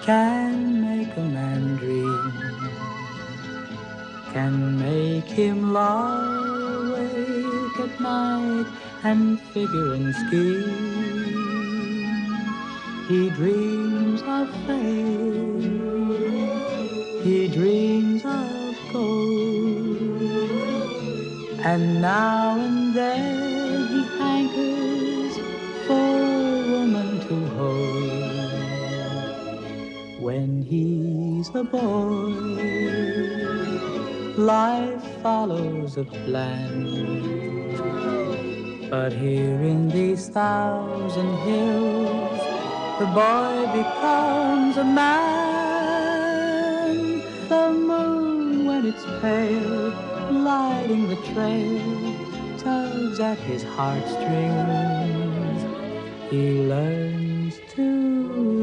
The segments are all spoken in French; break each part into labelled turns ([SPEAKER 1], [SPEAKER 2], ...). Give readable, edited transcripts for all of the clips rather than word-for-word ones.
[SPEAKER 1] can make a man dream, can make him lie awake at night and figure and scheme. He dreams of fame, he dreams of gold, and now and then he hankers for a woman to hold. When he's a boy, life follows a plan. But here in these 1,000 hills, the boy becomes a man. The moon, when it's pale, lighting the trail, tugs at his heartstrings. He learns to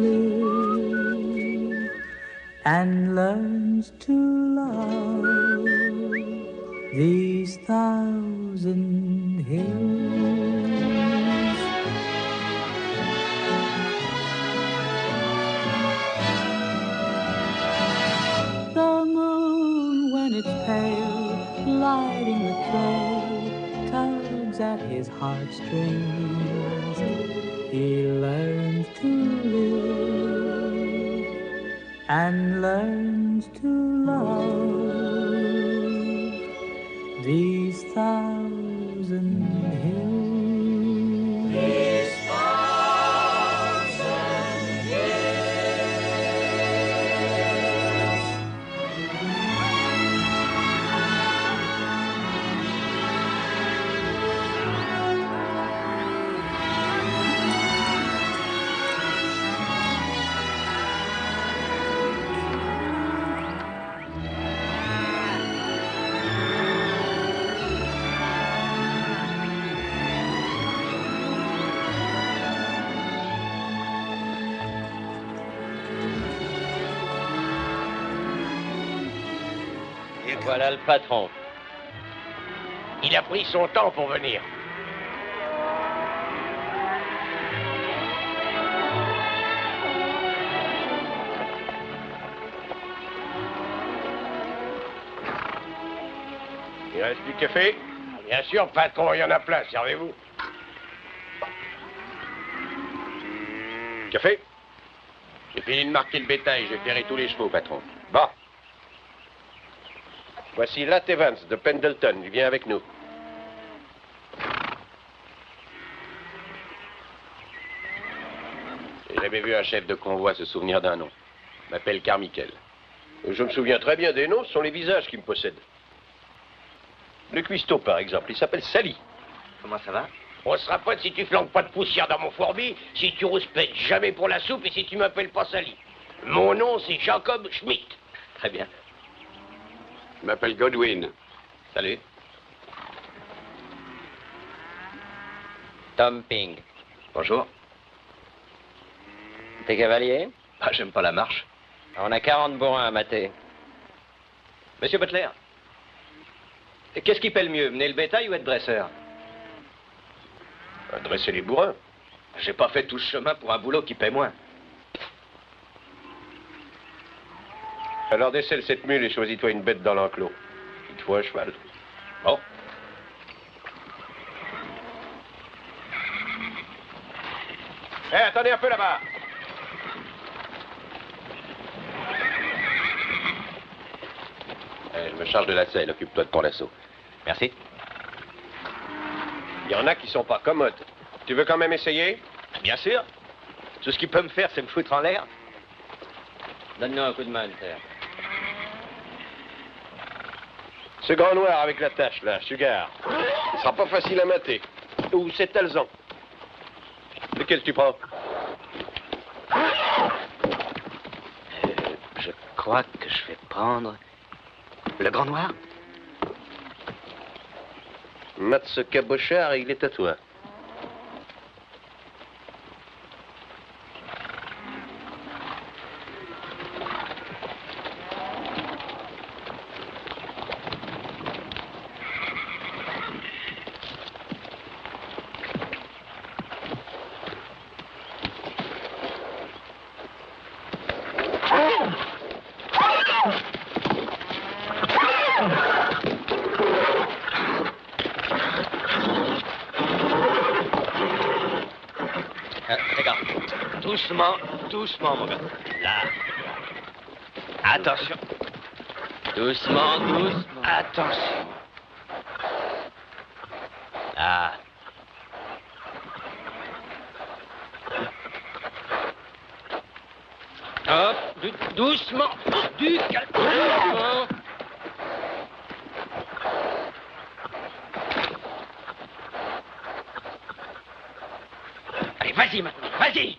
[SPEAKER 1] live and learns to love these 1,000 hills. The moon, when it's pale, lighting the trail, tugs at his heartstrings. He learns to live and learns to love these 1,000 hills. These 1,000 hills.
[SPEAKER 2] Voilà le patron.
[SPEAKER 3] Il a pris son temps pour venir. Il reste du café? Bien sûr, patron, il y en a plein, servez-vous. Café? J'ai fini de marquer le bétail, j'ai ferré tous les chevaux, patron. Bon. Voici Lat Evans de Pendleton, il vient avec nous. J'ai jamais vu un chef de convoi se souvenir d'un nom. Je m'appelle Carmichael. Je me souviens très bien des noms, ce sont les visages qui me possèdent. Le cuistot, par exemple, il s'appelle Sally.
[SPEAKER 2] Comment ça va?
[SPEAKER 3] On se rappelle si tu flanques pas de poussière dans mon fourbi, si tu rouspètes jamais pour la soupe et si tu m'appelles pas Sally. Mon nom, c'est Jacob Schmidt.
[SPEAKER 2] Très bien.
[SPEAKER 4] Je m'appelle Godwin.
[SPEAKER 3] Salut.
[SPEAKER 2] Tom Ping.
[SPEAKER 3] Bonjour.
[SPEAKER 2] T'es cavalier?
[SPEAKER 3] Ah, j'aime pas la marche.
[SPEAKER 2] On a 40 bourrins à mater.
[SPEAKER 3] Monsieur Butler, qu'est-ce qui paie le mieux, mener le bétail ou être dresseur? Dresser les bourrins. J'ai pas fait tout ce chemin pour un boulot qui paie moins. Alors décèle cette mule et choisis-toi une bête dans l'enclos. Il te faut un cheval. Bon. Hé, attendez un peu là-bas. Je me charge de la selle, occupe-toi de ton lasso.
[SPEAKER 2] Merci.
[SPEAKER 3] Il y en a qui sont pas commodes. Tu veux quand même essayer?
[SPEAKER 2] Bien sûr. Tout ce qu'il peut me faire, c'est me foutre en l'air. Donne-nous un coup de main, père.
[SPEAKER 3] Ce grand noir avec la tache, là, Sugar. Il sera pas facile à mater. Ou c'est Talzan. Lequel tu prends?
[SPEAKER 2] Je crois que je vais prendre le grand noir.
[SPEAKER 3] Mats Cabochard, il est à toi.
[SPEAKER 2] Doucement, doucement, mon gars. Là. Attention. Doucement, doucement. Attention. Là. Hop, doucement, du calme, doucement. Allez, vas-y maintenant, vas-y.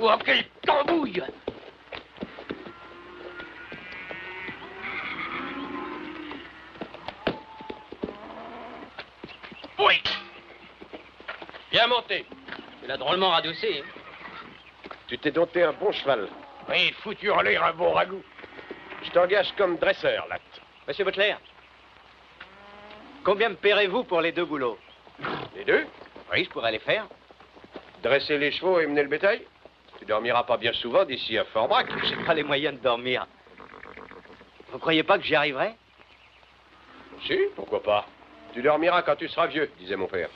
[SPEAKER 2] Oh, quelle tambouille! Oui!
[SPEAKER 3] Bien monté.
[SPEAKER 2] Tu l'as drôlement radouci.
[SPEAKER 3] Tu t'es dompté un bon cheval.
[SPEAKER 4] Oui, foutu en l'air un bon ragoût.
[SPEAKER 3] Je t'engage comme dresseur, là.
[SPEAKER 2] Monsieur Butler, combien me paierez-vous pour les 2 boulots?
[SPEAKER 3] Les 2?
[SPEAKER 2] Oui, je pourrais les faire.
[SPEAKER 3] Dresser les chevaux et mener le bétail? Tu dormiras pas bien souvent d'ici à Fort-Brac.
[SPEAKER 2] J'ai pas les moyens de dormir. Vous croyez pas que j'y arriverai?
[SPEAKER 3] Si, pourquoi pas. Tu dormiras quand tu seras vieux, disait mon père.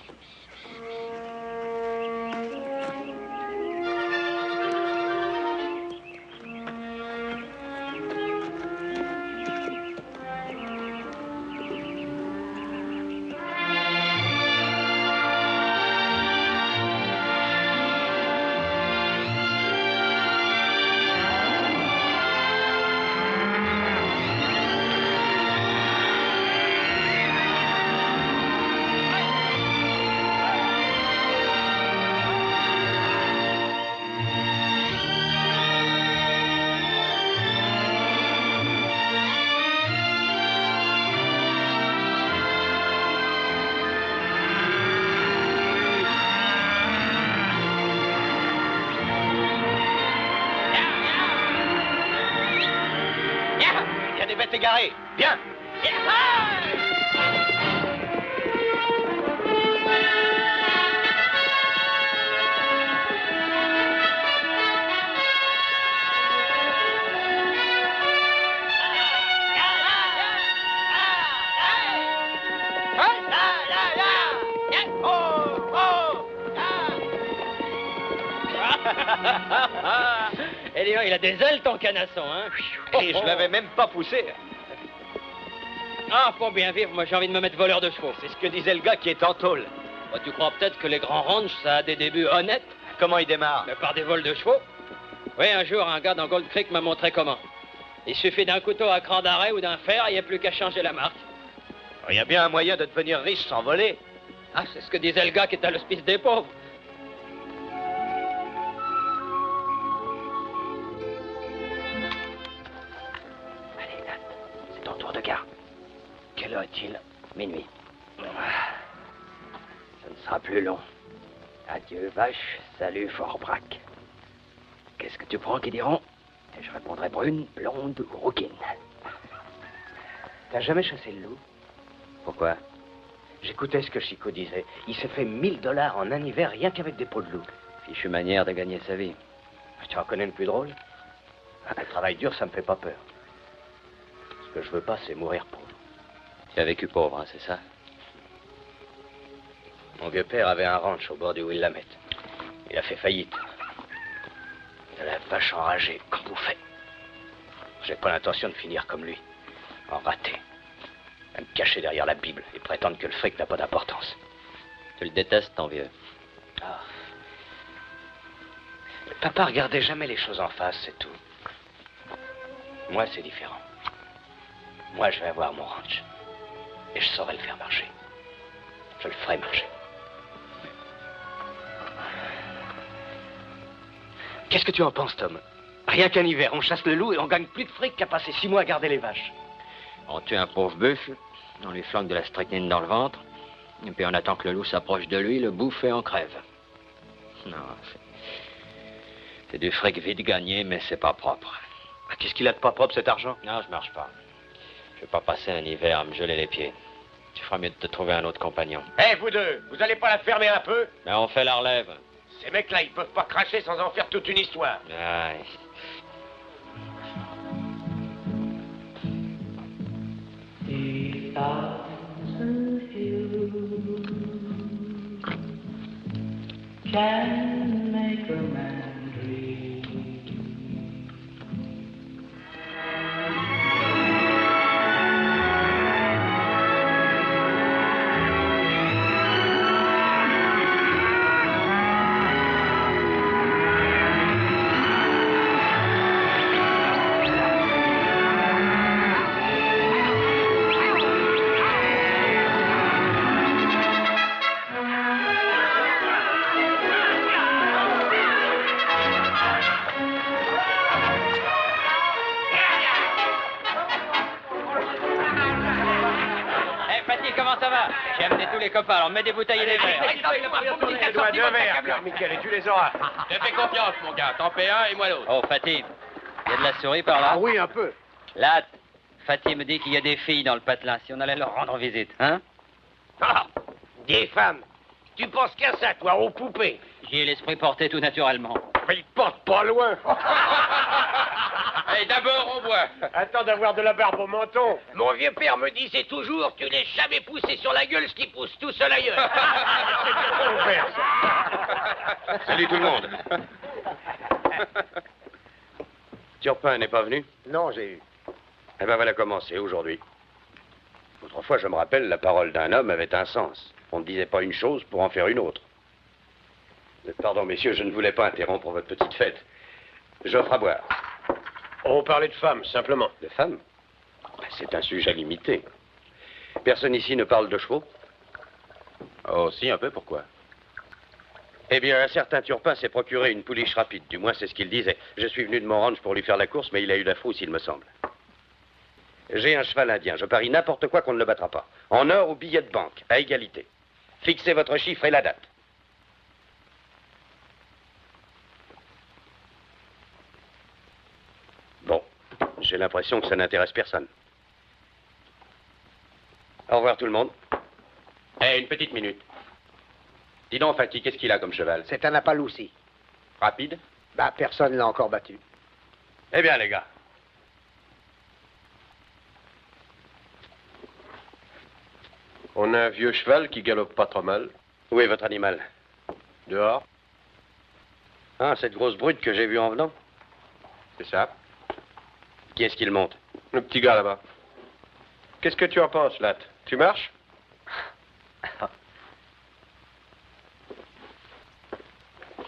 [SPEAKER 2] Égaré. Bien.
[SPEAKER 5] Eh dis donc, il a des ailes ton canasson, hein?
[SPEAKER 2] Et je l'avais même pas poussé.
[SPEAKER 5] Ah, pour bien vivre, moi j'ai envie de me mettre voleur de chevaux.
[SPEAKER 2] C'est ce que disait le gars qui est en tôle.
[SPEAKER 5] Bah, tu crois peut-être que les grands ranchs, ça a des débuts honnêtes?
[SPEAKER 2] Comment il démarre?
[SPEAKER 5] Mais par des vols de chevaux. Oui, un jour, un gars dans Gold Creek m'a montré comment. Il suffit d'un couteau à cran d'arrêt ou d'un fer, il n'y a plus qu'à changer la marque.
[SPEAKER 2] Il y a bien un moyen de devenir riche sans voler.
[SPEAKER 5] Ah, c'est ce que disait le gars qui est à l'hospice des pauvres.
[SPEAKER 2] Allez, Nat, c'est ton tour de garde. Quelle heure est-il? Minuit. Ça ne sera plus long. Adieu, vache. Salut, Fort-Brac. Qu'est-ce que tu prends qui diront? Et je répondrai brune, blonde ou rouquine. T'as jamais chassé le loup? Pourquoi? J'écoutais ce que Chico disait. Il s'est fait 1000 $ en un hiver rien qu'avec des peaux de loup. Fichue manière de gagner sa vie. Tu en connais le plus drôle? Le travail dur, ça me fait pas peur. Ce que je veux pas, c'est mourir pauvre. Tu as vécu pauvre, hein, c'est ça? Mon vieux-père avait un ranch au bord du Willamette. Il a fait faillite. Il a la vache enragée, comme vous faites. J'ai pas l'intention de finir comme lui, en raté. À me cacher derrière la Bible et prétendre que le fric n'a pas d'importance.
[SPEAKER 5] Tu le détestes, ton vieux.
[SPEAKER 2] Ah. Papa regardait jamais les choses en face, c'est tout. Moi, c'est différent. Moi, je vais avoir mon ranch. Et je saurai le faire marcher. Je le ferai marcher. Qu'est-ce que tu en penses, Tom? Rien qu'un hiver, on chasse le loup et on gagne plus de fric qu'à passer 6 mois à garder les vaches.
[SPEAKER 5] On tue un pauvre bœuf, on lui flanque de la strychnine dans le ventre, et puis on attend que le loup s'approche de lui, le bouffe et on crève. Non, c'est du fric vite gagné, mais c'est pas propre.
[SPEAKER 2] Qu'est-ce qu'il a de pas propre, cet argent?
[SPEAKER 5] Non, je marche pas. Je vais pas passer un hiver à me geler les pieds. Tu feras mieux de te trouver un autre compagnon.
[SPEAKER 4] Eh, vous deux, vous allez pas la fermer un peu?
[SPEAKER 5] Mais on fait la relève.
[SPEAKER 4] Ces mecs-là, ils peuvent pas cracher sans en faire toute une histoire.
[SPEAKER 5] Ouais.
[SPEAKER 1] A thousand hills can make a man dream.
[SPEAKER 5] Comment ça va? J'ai amené tous les copains, alors mets des bouteilles et des verres.
[SPEAKER 4] Tu dois 2 verres, Carmichael, et tu les auras.
[SPEAKER 3] Je te fais confiance, mon gars. T'en paies un et moi l'autre.
[SPEAKER 5] Oh, Fatih, il y a de la souris par là?
[SPEAKER 4] Ah oui, un peu.
[SPEAKER 5] Là, Fatih me dit qu'il y a des filles dans le patelin, si on allait leur rendre visite, hein?
[SPEAKER 4] Ah, des femmes. Tu penses qu'à ça, toi, aux poupées?
[SPEAKER 5] J'y ai l'esprit porté tout naturellement.
[SPEAKER 4] Mais ils portent pas loin.
[SPEAKER 3] Allez, d'abord, on boit.
[SPEAKER 4] Attends d'avoir de la barbe au menton. Mon vieux père me disait toujours, tu n'es jamais poussé sur la gueule ce qui pousse tout seul ailleurs. C'est mon père, ça.
[SPEAKER 3] Salut tout le monde. Turpin n'est pas venu?
[SPEAKER 4] Non, j'ai eu.
[SPEAKER 3] Eh ben voilà comment c'est aujourd'hui. Autrefois, je me rappelle, la parole d'un homme avait un sens. On ne disait pas une chose pour en faire une autre. Pardon, messieurs, je ne voulais pas interrompre votre petite fête. J'offre à boire.
[SPEAKER 4] On parlait de femmes, simplement.
[SPEAKER 3] De femmes? C'est un sujet limité. Personne ici ne parle de chevaux? Oh, si, un peu, pourquoi? Eh bien, un certain Turpin s'est procuré une pouliche rapide. Du moins, c'est ce qu'il disait. Je suis venu de mon ranch pour lui faire la course, mais il a eu la frousse, il me semble. J'ai un cheval indien. Je parie n'importe quoi qu'on ne le battra pas. En or ou billet de banque, à égalité. Fixez votre chiffre et la date. Bon, j'ai l'impression que ça n'intéresse personne. Au revoir tout le monde. Eh, une petite minute. Dis donc, Fatih, qu'est-ce qu'il a comme cheval?
[SPEAKER 4] C'est un Appaloussi.
[SPEAKER 3] Rapide?
[SPEAKER 4] Bah, personne l'a encore battu.
[SPEAKER 3] Eh bien, les gars.
[SPEAKER 6] On a un vieux cheval qui galope pas trop mal.
[SPEAKER 3] Où est votre animal?
[SPEAKER 6] Dehors,
[SPEAKER 3] Ah, cette grosse brute que j'ai vue en venant.
[SPEAKER 6] c'est ça.
[SPEAKER 3] Qui est-ce qui le monte?
[SPEAKER 6] Le petit gars là-bas. Qu'est-ce que tu en penses, Latte? Tu marches?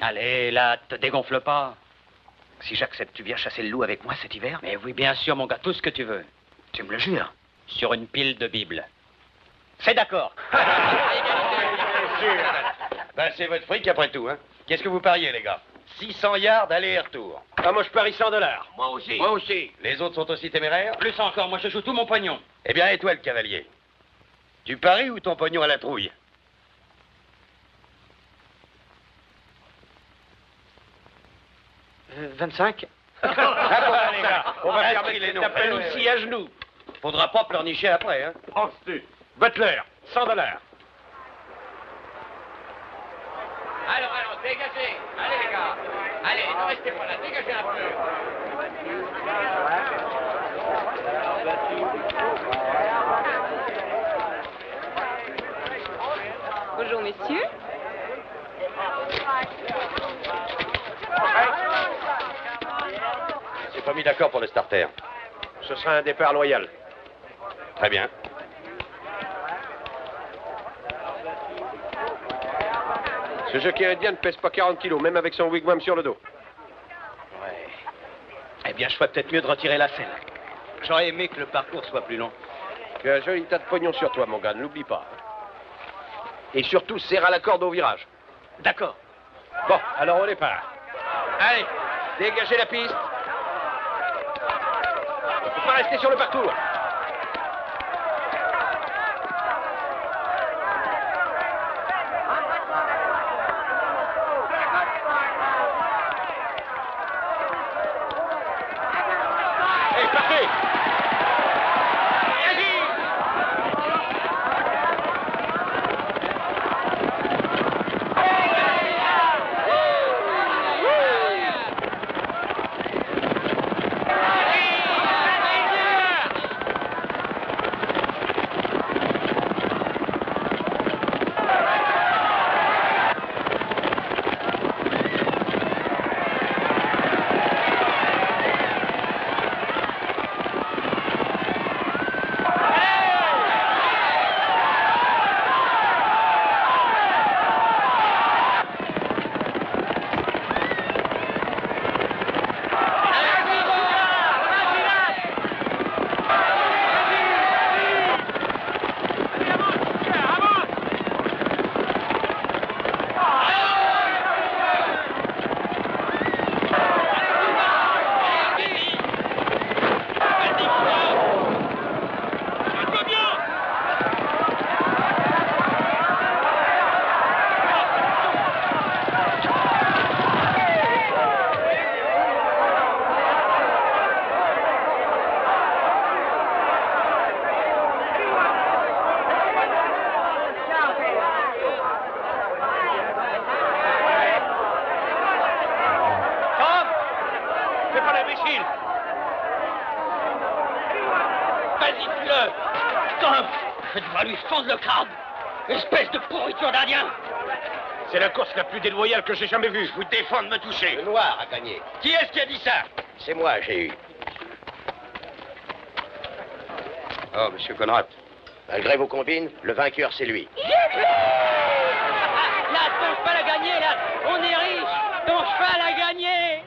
[SPEAKER 5] Allez, là, te dégonfle pas.
[SPEAKER 2] Si j'accepte, tu viens chasser le loup avec moi cet hiver?
[SPEAKER 5] Mais oui, bien sûr, mon gars, tout ce que tu veux.
[SPEAKER 2] Tu me le jures?
[SPEAKER 5] Sur une pile de Bible.
[SPEAKER 2] C'est d'accord.
[SPEAKER 3] Ben, c'est votre fric après tout, hein. Qu'est-ce que vous pariez, les gars? 600 yards aller et retour.
[SPEAKER 4] Ah, moi, je parie $100.
[SPEAKER 6] Moi aussi.
[SPEAKER 4] Moi aussi.
[SPEAKER 3] Les autres sont aussi téméraires?
[SPEAKER 5] Plus encore, moi je joue tout mon pognon.
[SPEAKER 3] Eh bien, et toi, le cavalier? Tu paries ou ton pognon à la trouille?
[SPEAKER 2] 25?
[SPEAKER 3] Ah, bon, les gars, on va faire
[SPEAKER 6] les
[SPEAKER 3] les noms.
[SPEAKER 6] tapelles aussi à genoux.
[SPEAKER 3] Faudra pas pleurnicher après, hein.
[SPEAKER 6] Ensuite, Butler, $100.
[SPEAKER 4] Alors, dégagez. Allez, les gars. Allez, ne restez pas là. Dégagez un peu.
[SPEAKER 7] Bonjour, messieurs.
[SPEAKER 3] C'est pas mis d'accord pour le starter.
[SPEAKER 6] Ce sera un départ loyal.
[SPEAKER 3] Très bien.
[SPEAKER 6] Ce jockey indien ne pèse pas 40 kilos, même avec son wigwam sur le dos.
[SPEAKER 2] Ouais. Eh bien, je ferais peut-être mieux de retirer la selle. J'aurais aimé que le parcours soit plus long.
[SPEAKER 6] Tu as un joli tas de pognon sur toi, mon gars, ne l'oublie pas. Et surtout, serre à la corde au virage.
[SPEAKER 2] D'accord.
[SPEAKER 6] Bon, alors au départ. Allez, dégagez la piste. Il ne faut pas rester sur le parcours. Allez, partez.
[SPEAKER 4] Vas-y, tue-le. Tom, je devrais lui fendre le crâne. Espèce de pourriture d'Indien.
[SPEAKER 6] C'est la course la plus déloyale que j'ai jamais vue.
[SPEAKER 4] Je vous défends de me toucher.
[SPEAKER 3] Le noir a gagné.
[SPEAKER 4] Qui est-ce qui a dit ça?
[SPEAKER 3] C'est moi, j'ai eu. Oh, monsieur Conrad. Malgré vos combines, le vainqueur, c'est lui.
[SPEAKER 4] Là, ton cheval a gagné, là. On est riche. Ton cheval a gagné.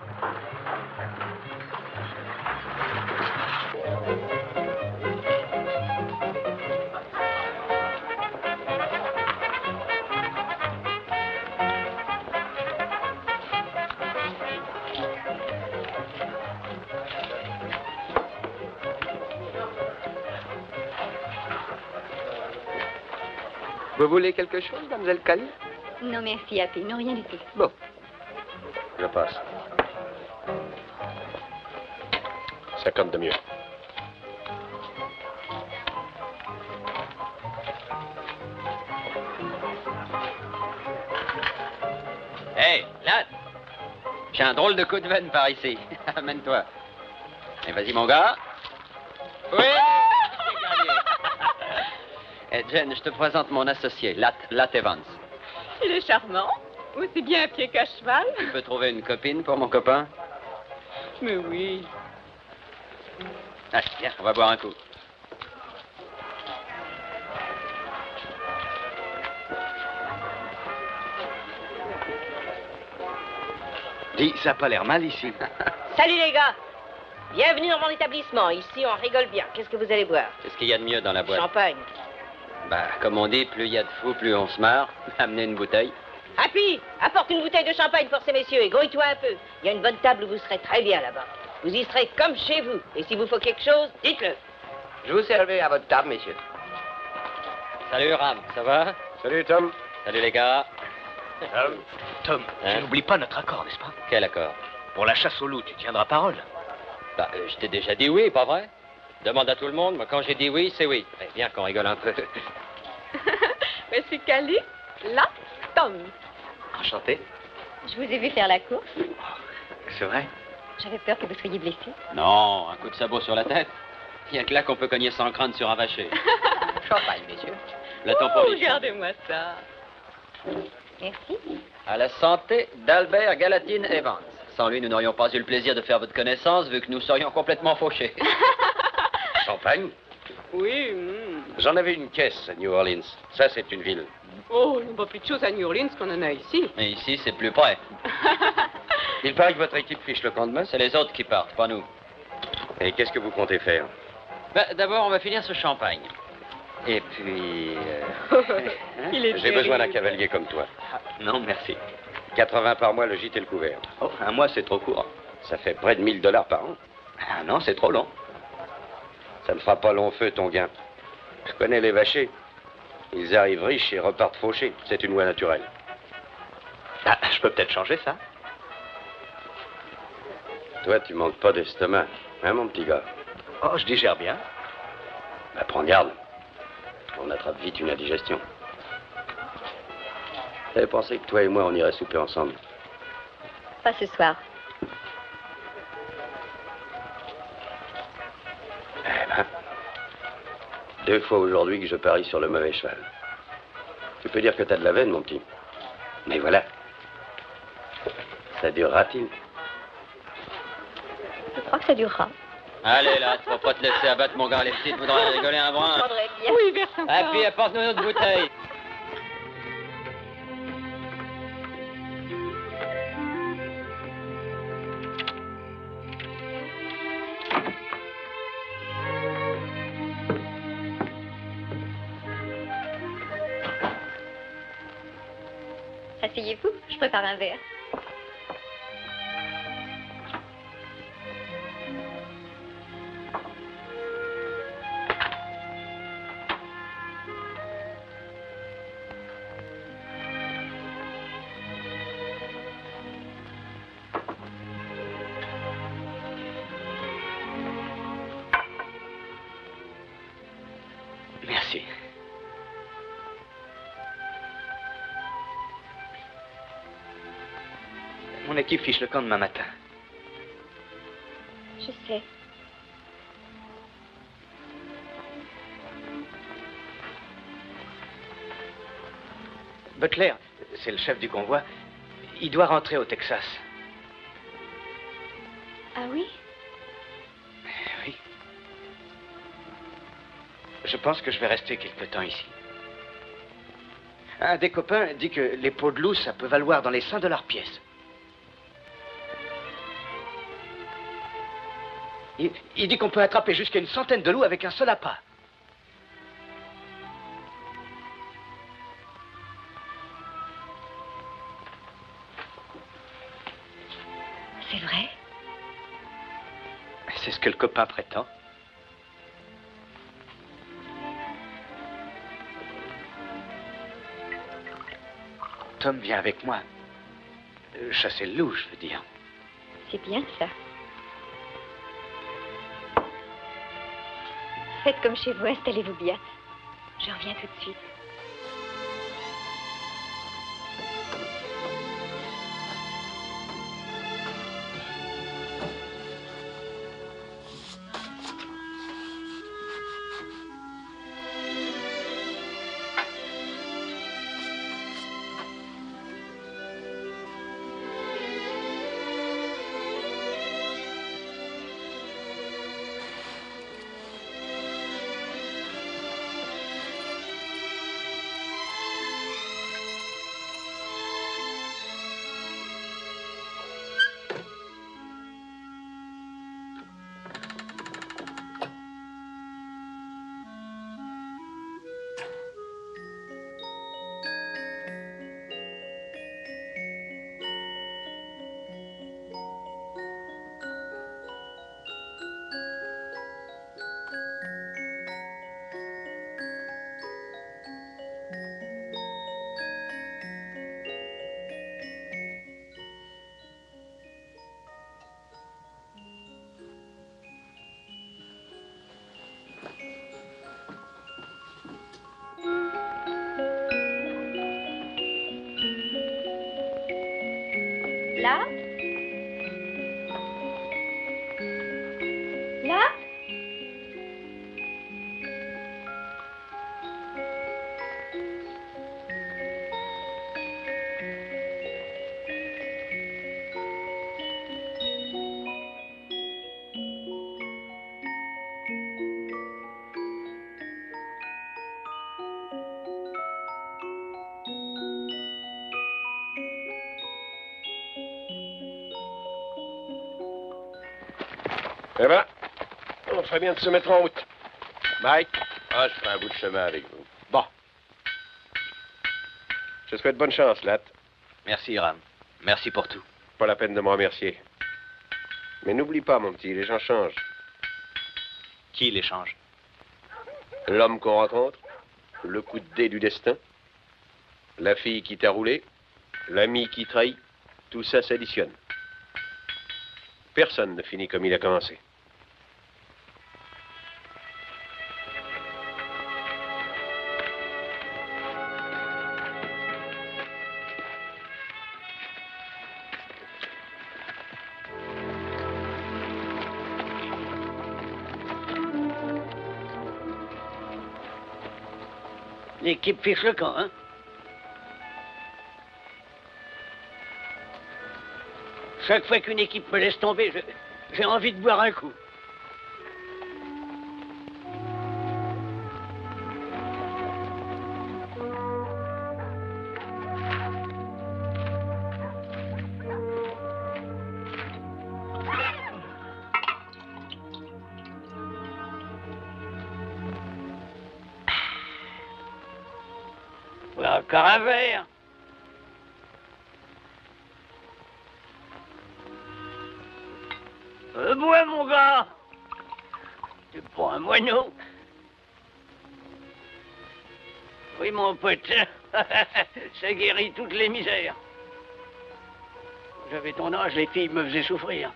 [SPEAKER 6] Vous voulez quelque chose, mademoiselle Cali?
[SPEAKER 7] Non, merci, Happy. Non, rien du tout.
[SPEAKER 6] Bon. Je passe. 50 de mieux.
[SPEAKER 5] Hé, là, j'ai un drôle de coup de veine par ici. Amène-toi. Et vas-y, mon gars. Oui, j'ai gagné. Eh, Jen, je te présente mon associé, Lat Evans.
[SPEAKER 7] Il est charmant. Aussi bien à pied qu'à cheval.
[SPEAKER 5] Tu peux trouver une copine pour mon copain?
[SPEAKER 7] Mais oui.
[SPEAKER 5] Allez, viens, on va boire un coup.
[SPEAKER 2] Dis, ça a pas l'air mal ici.
[SPEAKER 8] Salut les gars. Bienvenue dans mon établissement. Ici, on rigole bien. Qu'est-ce que vous allez boire?
[SPEAKER 5] Qu'est-ce qu'il y a de mieux dans la boîte?
[SPEAKER 8] Champagne.
[SPEAKER 5] Bah, comme on dit, plus il y a de fous, plus on se marre. Amenez une bouteille.
[SPEAKER 8] Happy, apporte une bouteille de champagne pour ces messieurs et grouille-toi un peu. Il y a une bonne table où vous serez très bien là-bas. Vous y serez comme chez vous. Et si vous faut quelque chose, dites-le.
[SPEAKER 3] Je vous servais à votre table, messieurs.
[SPEAKER 5] Salut, Ram, ça va?
[SPEAKER 6] Salut, Tom.
[SPEAKER 5] Salut, les gars.
[SPEAKER 2] Tom,
[SPEAKER 5] Hein?
[SPEAKER 2] tu n'oublies pas notre accord, n'est-ce pas?
[SPEAKER 5] Quel accord?
[SPEAKER 2] Pour la chasse au loup, tu tiendras parole.
[SPEAKER 5] Bah, je t'ai déjà dit oui, pas vrai? Demande à tout le monde, moi, quand j'ai dit oui, c'est oui. Eh bien qu'on rigole un peu.
[SPEAKER 7] Monsieur Cali, là, Tom.
[SPEAKER 2] Enchanté.
[SPEAKER 7] Je vous ai vu faire la course.
[SPEAKER 2] C'est vrai?
[SPEAKER 7] J'avais peur que vous soyez blessé.
[SPEAKER 5] Non, un coup de sabot sur la tête. Il y a que là qu'on peut cogner sans crâne sur un vacher.
[SPEAKER 3] Champagne, messieurs.
[SPEAKER 5] Le temps pour lui.
[SPEAKER 7] Regardez-moi ça. Merci.
[SPEAKER 5] À la santé d'Albert Galatine Evans. Sans lui, nous n'aurions pas eu le plaisir de faire votre connaissance, vu que nous serions complètement fauchés.
[SPEAKER 3] Champagne.
[SPEAKER 7] Oui.
[SPEAKER 3] J'en avais une caisse à New Orleans. Ça, c'est une ville.
[SPEAKER 7] Oh, il n'y a pas plus de choses à New Orleans qu'on en a ici.
[SPEAKER 5] Et ici, c'est plus près.
[SPEAKER 3] Il paraît que votre équipe fiche le camp de masse.
[SPEAKER 5] C'est les autres qui partent, pas nous.
[SPEAKER 3] Et qu'est-ce que vous comptez faire?
[SPEAKER 5] D'abord, on va finir ce champagne. Et puis...
[SPEAKER 7] Il est
[SPEAKER 3] J'ai besoin d'un
[SPEAKER 7] terrible.
[SPEAKER 3] cavalier comme toi.
[SPEAKER 5] Non, merci.
[SPEAKER 3] 80 par mois, le gîte et le couvert.
[SPEAKER 5] Oh, un mois, c'est trop court.
[SPEAKER 3] Ça fait près de 1000 $ par an.
[SPEAKER 5] Ah non, c'est trop long.
[SPEAKER 3] Ça ne fera pas long feu, ton gain. Je connais les vachers. Ils arrivent riches et repartent fauchés. C'est une loi naturelle.
[SPEAKER 5] Ah, je peux peut-être changer ça.
[SPEAKER 3] Toi, tu manques pas d'estomac. Hein, mon petit gars?
[SPEAKER 5] Oh, je digère bien.
[SPEAKER 3] Bah, prends garde. On attrape vite une indigestion. J'avais pensé que toi et moi, on irait souper ensemble.
[SPEAKER 9] Pas ce soir.
[SPEAKER 3] Eh ben, 2 fois aujourd'hui que je parie sur le mauvais cheval. Tu peux dire que t'as de la veine, mon petit. Mais voilà. Ça durera-t-il?
[SPEAKER 9] Je crois que ça durera.
[SPEAKER 5] Allez, là, tu vas pas te laisser abattre, mon gars. Les petites voudraient rigoler un
[SPEAKER 9] Je
[SPEAKER 5] brin.
[SPEAKER 9] prendrais bien.
[SPEAKER 7] Oui, verse encore.
[SPEAKER 5] Ah, puis apporte-nous notre bouteille.
[SPEAKER 9] Asseyez-vous, je prépare un verre.
[SPEAKER 5] Merci. Mon équipe fiche le camp demain matin.
[SPEAKER 9] Je sais.
[SPEAKER 5] Butler, c'est le chef du convoi. Il doit rentrer au Texas.
[SPEAKER 9] Ah oui?
[SPEAKER 5] Oui. Je pense que je vais rester quelque temps ici. Un des copains dit que les peaux de loup, ça peut valoir dans les $100 pièce. Il dit qu'on peut attraper jusqu'à une centaine de loups avec un seul appât.
[SPEAKER 9] C'est vrai?
[SPEAKER 5] C'est ce que le copain prétend. Tom vient avec moi. Chasser le loup, je veux dire.
[SPEAKER 9] C'est bien ça. Faites comme chez vous, installez-vous bien. Je reviens tout de suite. Là? Là?
[SPEAKER 6] Eh ben, on ferait bien de se mettre en route. Mike?
[SPEAKER 3] Ah, je ferai un bout de chemin avec vous.
[SPEAKER 6] Bon. Je te souhaite bonne chance, Lat.
[SPEAKER 2] Merci, Ram. Merci pour tout.
[SPEAKER 6] Pas la peine de me remercier. Mais n'oublie pas, mon petit, les gens changent.
[SPEAKER 2] Qui les change?
[SPEAKER 6] L'homme qu'on rencontre, le coup de dé du destin, la fille qui t'a roulé, l'ami qui trahit, tout ça s'additionne. Personne ne finit comme il a commencé.
[SPEAKER 10] L'équipe fiche le camp, hein? Chaque fois qu'une équipe me laisse tomber, j'ai envie de boire un coup. Encore un verre. Bois, mon gars. Tu prends un moineau. Oui, mon pote. Ça guérit toutes les misères. J'avais ton âge, les filles me faisaient souffrir.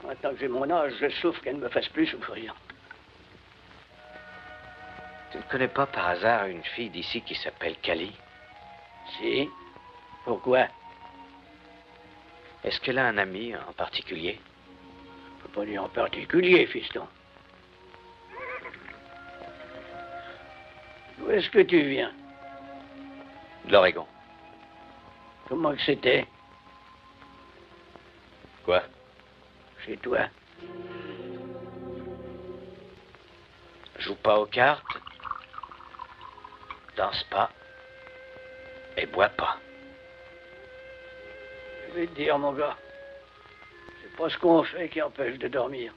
[SPEAKER 10] Maintenant que j'ai mon âge, je souffre qu'elles ne me fassent plus souffrir.
[SPEAKER 2] Tu ne connais pas par hasard une fille d'ici qui s'appelle Cali?
[SPEAKER 10] Si. Pourquoi?
[SPEAKER 2] Est-ce qu'elle a un ami en particulier?
[SPEAKER 10] Je peux pas dire en particulier, fiston. D'où est-ce que tu viens?
[SPEAKER 2] De l'Oregon.
[SPEAKER 10] Comment que c'était?
[SPEAKER 2] Quoi?
[SPEAKER 10] Chez toi.
[SPEAKER 2] Joue pas aux cartes, danse pas et bois pas.
[SPEAKER 10] Je vais te dire, mon gars, c'est pas ce qu'on fait qui empêche de dormir,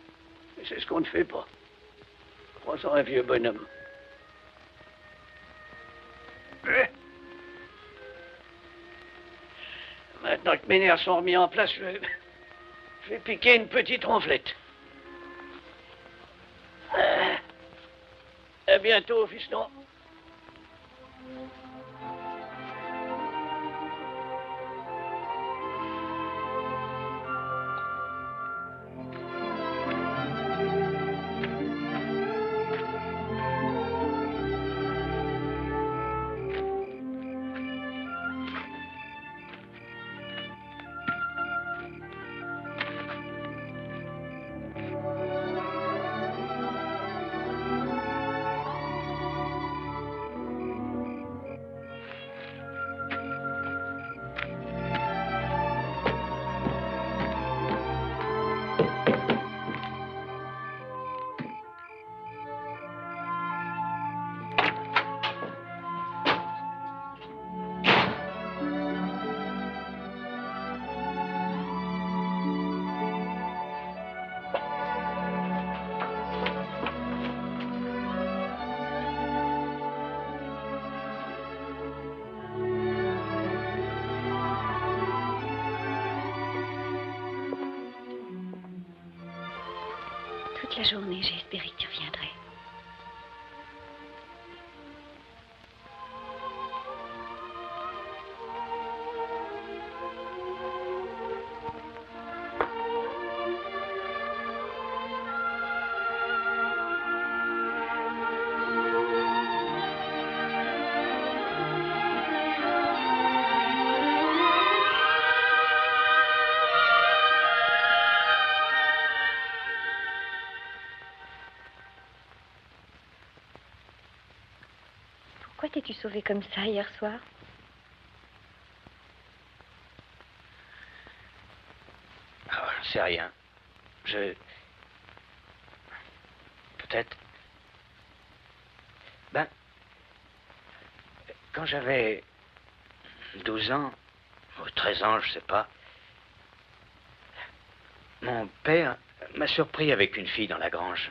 [SPEAKER 10] mais c'est ce qu'on ne fait pas. Crois-en un vieux bonhomme. Maintenant que mes nerfs sont remis en place, je vais piquer une petite ronflette. À bientôt, fiston.
[SPEAKER 9] Toute la journée, j'ai espéré que tu reviendrais. Pourquoi t'es-tu sauvé comme ça hier soir?
[SPEAKER 2] Ah, je sais rien. Peut-être... Ben... Quand j'avais 12 ans, ou 13 ans, je sais pas, mon père m'a surpris avec une fille dans la grange.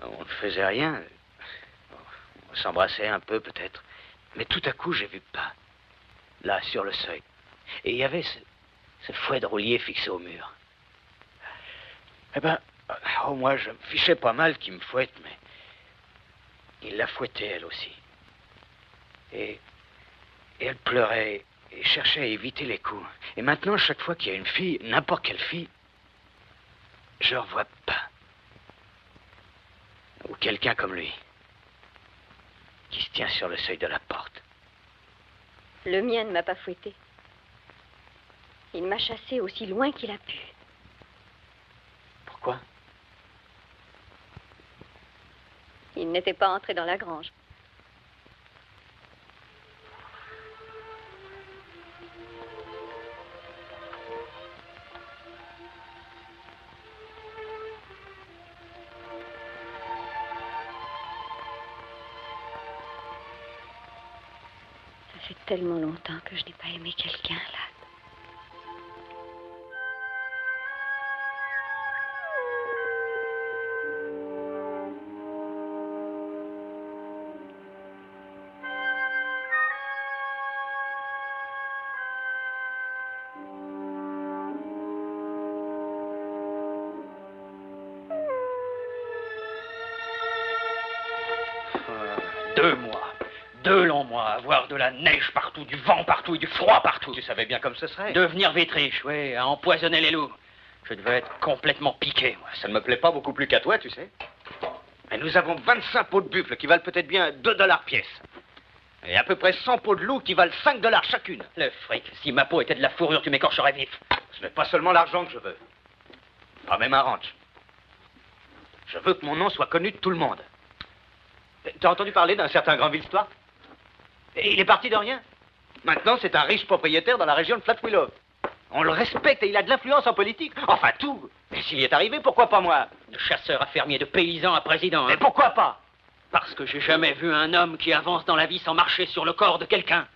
[SPEAKER 2] On ne faisait rien. On s'embrassait un peu, peut-être. Mais tout à coup, j'ai vu pas. Là, sur le seuil. Et il y avait ce fouet de roulier fixé au mur. Eh ben, moi, je me fichais pas mal qu'il me fouette, mais il la fouettait, elle aussi. Et elle pleurait et cherchait à éviter les coups. Et maintenant, chaque fois qu'il y a une fille, n'importe quelle fille, je revois pas. Ou quelqu'un comme lui, qui se tient sur le seuil de la porte.
[SPEAKER 9] Le mien ne m'a pas fouetté. Il m'a chassé aussi loin qu'il a pu.
[SPEAKER 2] Pourquoi?
[SPEAKER 9] Il n'était pas entré dans la grange. Ça fait tellement longtemps que je n'ai pas aimé quelqu'un, là.
[SPEAKER 5] Deux longs mois, avoir de la neige partout, du vent partout et du froid partout.
[SPEAKER 2] Tu savais bien comme ce serait.
[SPEAKER 5] Devenir vétriche, oui, à empoisonner les loups. Je devais être complètement piqué, moi.
[SPEAKER 2] Ça ne me plaît pas beaucoup plus qu'à toi, tu sais. Et nous avons 25 pots de buffle qui valent peut-être bien 2 $ pièce. Et à peu près 100 pots de loup qui valent 5 $ chacune.
[SPEAKER 5] Le fric, si ma peau était de la fourrure, tu m'écorcherais vif.
[SPEAKER 2] Ce n'est pas seulement l'argent que je veux. Pas même un ranch. Je veux que mon nom soit connu de tout le monde. Tu as entendu parler d'un certain Granville-Histoire? Et il est parti de rien. Maintenant, c'est un riche propriétaire dans la région de Flat Willow. On le respecte et il a de l'influence en politique. Enfin, tout. Et s'il y est arrivé, pourquoi pas moi?
[SPEAKER 5] De chasseur à fermier, de paysan à président.
[SPEAKER 2] Mais pourquoi pas?
[SPEAKER 5] Parce que j'ai jamais vu un homme qui avance dans la vie sans marcher sur le corps de quelqu'un.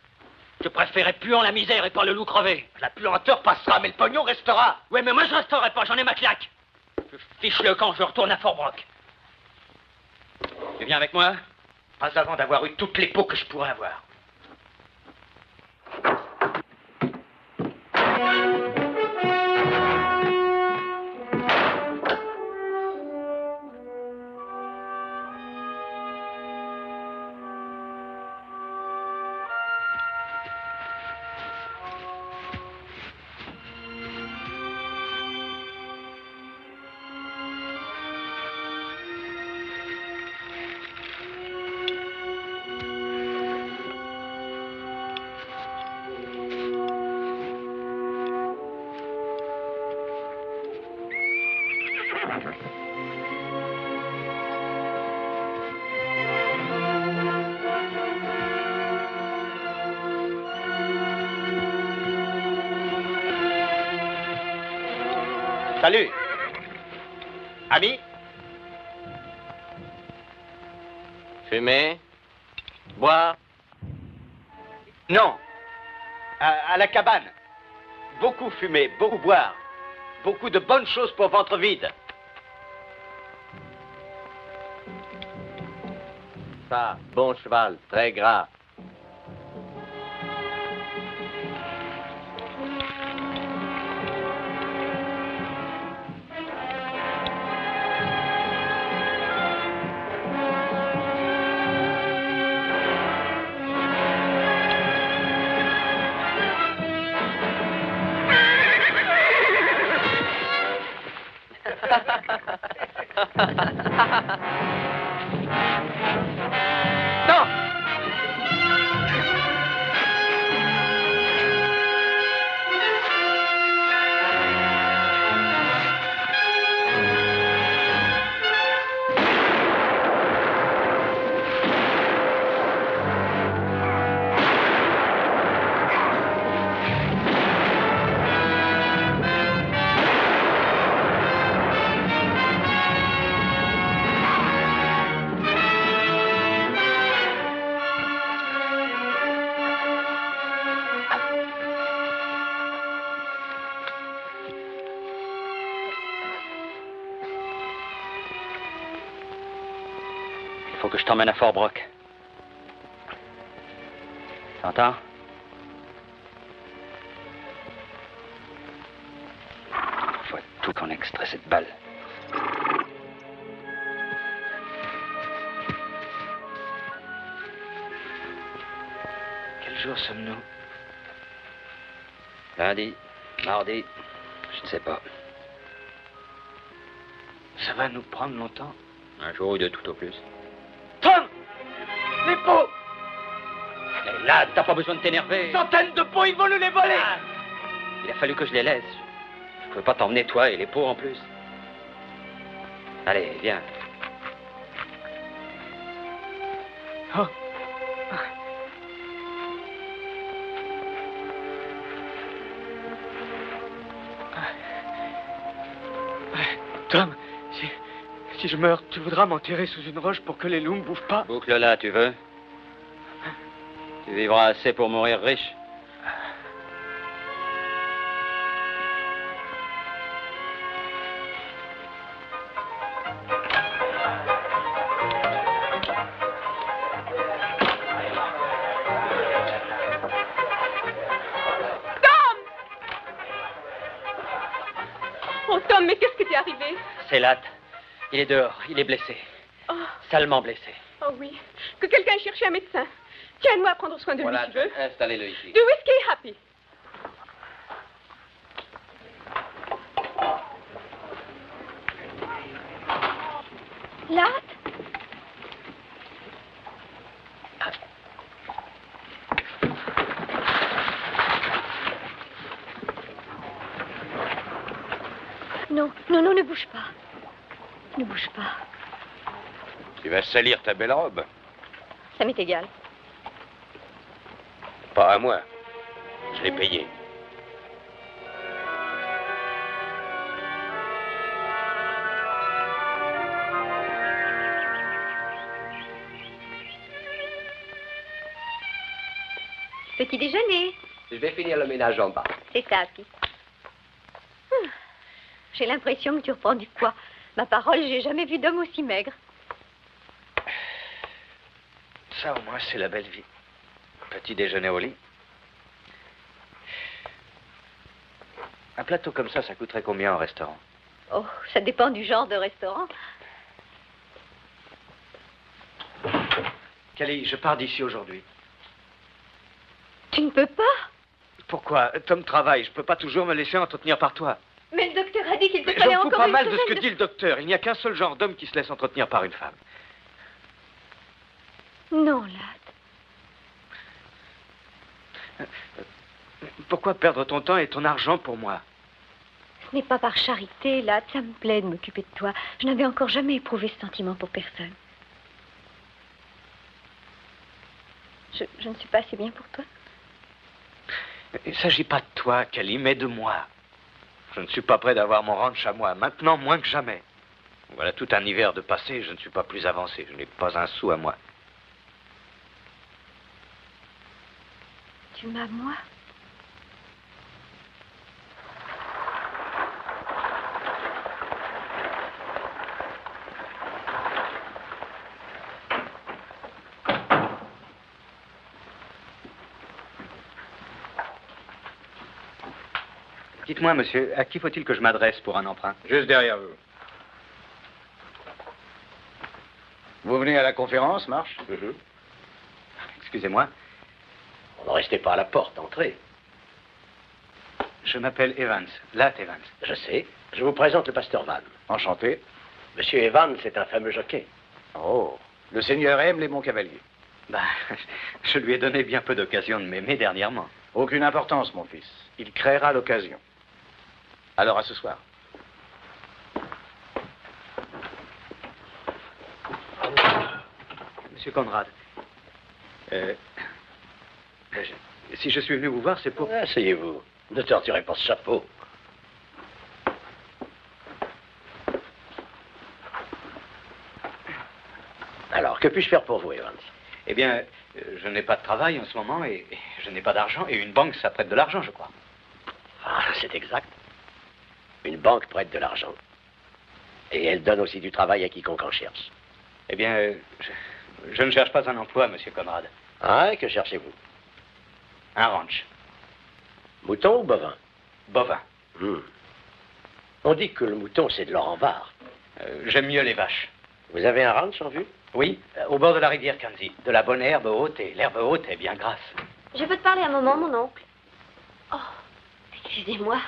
[SPEAKER 5] Je préférais puant la misère et pas le loup crevé.
[SPEAKER 2] La puanteur passera, mais le pognon restera.
[SPEAKER 5] Ouais, mais moi je resterai pas, j'en ai ma claque. Je fiche le camp, je retourne à Fort-Brock. Tu viens avec moi?
[SPEAKER 2] Pas avant d'avoir eu toutes les peaux que je pourrais avoir. Salut. Ami?
[SPEAKER 6] Fumer? Boire?
[SPEAKER 2] Non. À la cabane. Beaucoup fumer, beaucoup boire. Beaucoup de bonnes choses pour ventre vide.
[SPEAKER 6] Ça, bon cheval, très gras.
[SPEAKER 2] Non!
[SPEAKER 5] faut que je t'emmène à Fort Brock. T'entends? Faut tout qu'on extrait cette balle. Quel jour sommes-nous? Lundi, mardi, je ne sais pas. Ça va nous prendre longtemps? Un jour ou deux tout au plus.
[SPEAKER 4] Tom! Les pots!
[SPEAKER 5] Et là, t'as pas besoin de t'énerver.
[SPEAKER 4] Centaines de pots, ils vont nous les voler!
[SPEAKER 5] Ah, il a fallu que je les laisse. Je pouvais pas t'emmener, toi, et les pots en plus. Allez, viens.
[SPEAKER 4] Oh. Tom, si je meurs, tu voudras m'enterrer sous une roche pour que les loups ne bouffent pas?
[SPEAKER 5] Boucle là, tu veux? Tu vivras assez pour mourir riche.
[SPEAKER 7] Oh, Tom, mais qu'est-ce qui t'est arrivé?
[SPEAKER 5] C'est Latt. Il est dehors. Il est blessé.
[SPEAKER 7] Oh.
[SPEAKER 5] Salement blessé.
[SPEAKER 7] Oh oui. Que quelqu'un cherche un médecin. Tiens-moi à prendre soin de lui, si tu veux.
[SPEAKER 3] Installez-le ici.
[SPEAKER 7] Du whisky, Happy.
[SPEAKER 9] Latt? Non, non, non, ne bouge pas. Ne bouge pas.
[SPEAKER 3] Tu vas salir ta belle robe.
[SPEAKER 9] Ça m'est égal.
[SPEAKER 3] Pas à moi. Je l'ai payé.
[SPEAKER 9] Petit déjeuner.
[SPEAKER 6] Je vais finir le ménage en bas.
[SPEAKER 9] C'est ça, Happy. J'ai l'impression que tu reprends du poids. Ma parole, j'ai jamais vu d'homme aussi maigre.
[SPEAKER 5] Ça, au moins, c'est la belle vie. Petit déjeuner au lit. Un plateau comme ça coûterait combien au restaurant?
[SPEAKER 9] Oh, ça dépend du genre de restaurant.
[SPEAKER 5] Callie, je pars d'ici aujourd'hui.
[SPEAKER 9] Tu ne peux pas.
[SPEAKER 5] Pourquoi? Tom travaille. Je peux pas toujours me laisser entretenir par toi.
[SPEAKER 9] Mais le docteur a dit qu'il te
[SPEAKER 5] Je
[SPEAKER 9] fallait
[SPEAKER 5] me fous
[SPEAKER 9] encore
[SPEAKER 5] pas
[SPEAKER 9] une
[SPEAKER 5] mal de ce
[SPEAKER 9] semaine
[SPEAKER 5] que dit le docteur. Il n'y a qu'un seul genre d'homme qui se laisse entretenir par une femme.
[SPEAKER 9] Non, Latt.
[SPEAKER 5] Pourquoi perdre ton temps et ton argent pour moi?
[SPEAKER 9] Ce n'est pas par charité, Latt. Ça me plaît de m'occuper de toi. Je n'avais encore jamais éprouvé ce sentiment pour personne. Je ne suis pas assez bien pour toi.
[SPEAKER 5] Il ne s'agit pas de toi, Callie, mais de moi. Je ne suis pas prêt d'avoir mon ranch à moi. Maintenant, moins que jamais. Voilà tout un hiver de passé, je ne suis pas plus avancé. Je n'ai pas un sou à moi.
[SPEAKER 9] Tu m'as, moi?
[SPEAKER 5] Dites-moi, monsieur, à qui faut-il que je m'adresse pour un emprunt?
[SPEAKER 11] Juste derrière vous. Vous venez à la conférence, Marche?
[SPEAKER 5] Excusez-moi.
[SPEAKER 6] Ne restez pas à la porte, entrez.
[SPEAKER 5] Je m'appelle Evans, Latt Evans.
[SPEAKER 6] Je sais. Je vous présente le pasteur Van.
[SPEAKER 11] Enchanté.
[SPEAKER 6] Monsieur Evans, c'est un fameux jockey.
[SPEAKER 11] Oh, le Seigneur aime les bons cavaliers.
[SPEAKER 5] Ben, je lui ai donné bien peu d'occasion de m'aimer dernièrement.
[SPEAKER 11] Aucune importance, mon fils. Il créera l'occasion. Alors, à ce soir.
[SPEAKER 5] Monsieur Conrad, si je suis venu vous voir, c'est pour...
[SPEAKER 6] Asseyez-vous. Ne torturez pas ce chapeau. Alors, que puis-je faire pour vous, Evans?
[SPEAKER 5] Eh bien, je n'ai pas de travail en ce moment et je n'ai pas d'argent. Et une banque, ça prête de l'argent, je crois.
[SPEAKER 6] Ah, c'est exact. Une banque prête de l'argent. Et elle donne aussi du travail à quiconque en cherche.
[SPEAKER 5] Eh bien, Je ne cherche pas un emploi, monsieur Conrad.
[SPEAKER 6] Ah, et que cherchez-vous?
[SPEAKER 5] Un ranch.
[SPEAKER 6] Mouton ou bovin?
[SPEAKER 5] Bovin.
[SPEAKER 6] On dit que le mouton, c'est de l'or en barre.
[SPEAKER 5] J'aime mieux les vaches.
[SPEAKER 6] Vous avez un ranch en vue?
[SPEAKER 5] Oui, au bord de la rivière Kanzi. De la bonne herbe haute, et l'herbe haute est bien grasse.
[SPEAKER 9] Je peux te parler un moment, mon oncle? Oh, excusez-moi.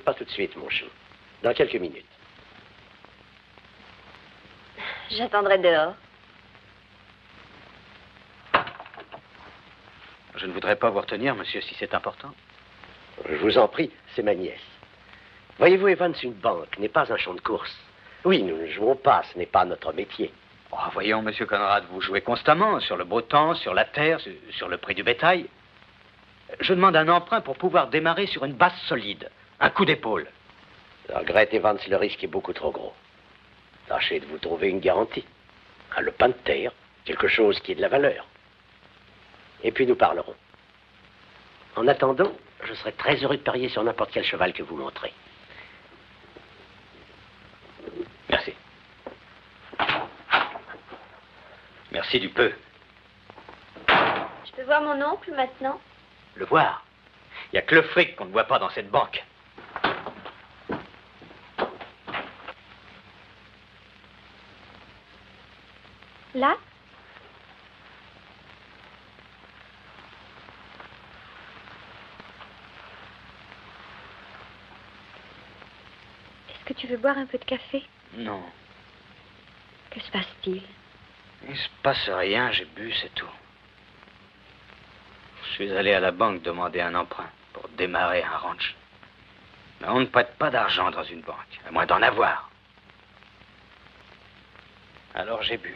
[SPEAKER 6] Pas tout de suite, mon chou. Dans quelques minutes.
[SPEAKER 9] J'attendrai dehors.
[SPEAKER 5] Je ne voudrais pas vous retenir, monsieur, si c'est important.
[SPEAKER 6] Je vous en prie, c'est ma nièce. Voyez-vous, Evans, une banque n'est pas un champ de course. Oui, nous ne jouons pas, ce n'est pas notre métier.
[SPEAKER 5] Oh, voyons, monsieur Conrad, vous jouez constamment sur le beau temps, sur la terre, sur le prix du bétail. Je demande un emprunt pour pouvoir démarrer sur une base solide, un coup d'épaule.
[SPEAKER 6] Je regrette, Evans, le risque est beaucoup trop gros. Tâchez de vous trouver une garantie. Un lopin de terre, quelque chose qui ait de la valeur. Et puis nous parlerons. En attendant, je serai très heureux de parier sur n'importe quel cheval que vous montrez.
[SPEAKER 5] Merci. Merci du peu.
[SPEAKER 9] Je peux voir mon oncle maintenant?
[SPEAKER 5] Le voir? Il n'y a que le fric qu'on ne voit pas dans cette banque.
[SPEAKER 9] Là? Est-ce que tu veux boire un peu de café?
[SPEAKER 5] Non.
[SPEAKER 9] Que se passe-t-il?
[SPEAKER 5] Il se passe rien, j'ai bu, c'est tout. Je suis allé à la banque demander un emprunt pour démarrer un ranch. Mais on ne prête pas d'argent dans une banque, à moins d'en avoir. Alors j'ai bu.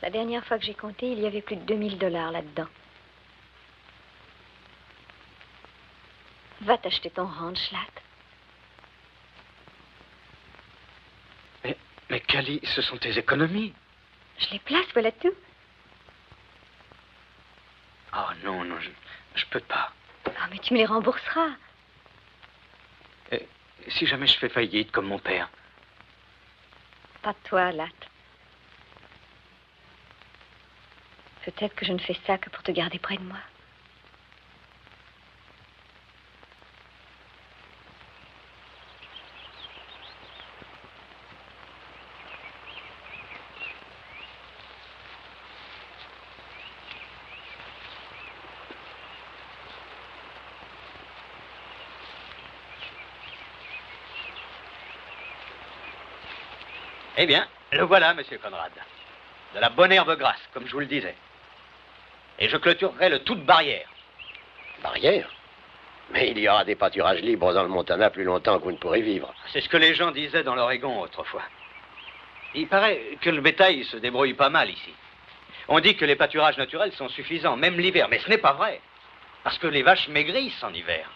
[SPEAKER 9] La dernière fois que j'ai compté, il y avait plus de 2000 $ là-dedans. Va t'acheter ton ranch, Latt.
[SPEAKER 5] Mais Cali, ce sont tes économies.
[SPEAKER 9] Je les place, voilà tout.
[SPEAKER 5] Oh non, je peux pas.
[SPEAKER 9] Ah, mais tu me les rembourseras.
[SPEAKER 5] Et si jamais je fais faillite comme mon père?
[SPEAKER 9] Pas toi, Latt. Peut-être que je ne fais ça que pour te garder près de moi.
[SPEAKER 5] Eh bien, le voilà, monsieur Conrad. De la bonne herbe grasse, comme je vous le disais. Et je clôturerai le tout de barrière.
[SPEAKER 6] Barrière? Mais il y aura des pâturages libres dans le Montana plus longtemps que vous ne pourrez vivre.
[SPEAKER 5] C'est ce que les gens disaient dans l'Oregon autrefois. Il paraît que le bétail se débrouille pas mal ici. On dit que les pâturages naturels sont suffisants, même l'hiver, mais ce n'est pas vrai. Parce que les vaches maigrissent en hiver.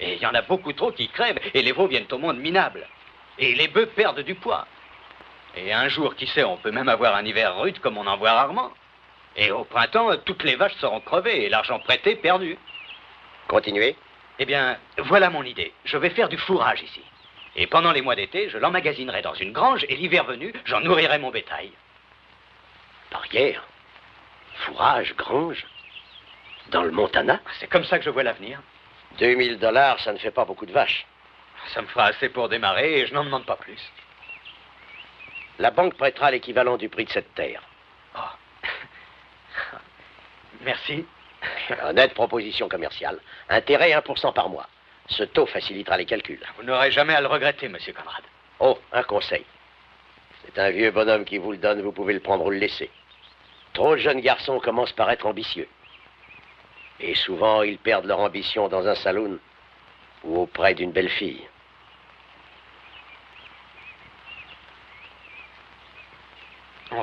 [SPEAKER 5] Et il y en a beaucoup trop qui crèvent, et les veaux viennent au monde minables. Et les bœufs perdent du poids. Et un jour, qui sait, on peut même avoir un hiver rude comme on en voit rarement. Et au printemps, toutes les vaches seront crevées et l'argent prêté perdu.
[SPEAKER 6] Continuez.
[SPEAKER 5] Eh bien, voilà mon idée. Je vais faire du fourrage ici. Et pendant les mois d'été, je l'emmagasinerai dans une grange et l'hiver venu, j'en nourrirai mon bétail.
[SPEAKER 6] Barrière? Fourrage, grange? Dans le Montana?
[SPEAKER 5] C'est comme ça que je vois l'avenir.
[SPEAKER 6] 2000 $, ça ne fait pas beaucoup de vaches.
[SPEAKER 5] Ça me fera assez pour démarrer et je n'en demande pas plus.
[SPEAKER 6] La banque prêtera l'équivalent du prix de cette terre.
[SPEAKER 5] Oh. Merci.
[SPEAKER 6] Honnête proposition commerciale. Intérêt 1% par mois. Ce taux facilitera les calculs.
[SPEAKER 5] Vous n'aurez jamais à le regretter, monsieur Conrad.
[SPEAKER 6] Oh, un conseil. C'est un vieux bonhomme qui vous le donne, vous pouvez le prendre ou le laisser. Trop de jeunes garçons commencent par être ambitieux. Et souvent, ils perdent leur ambition dans un saloon ou auprès d'une belle fille.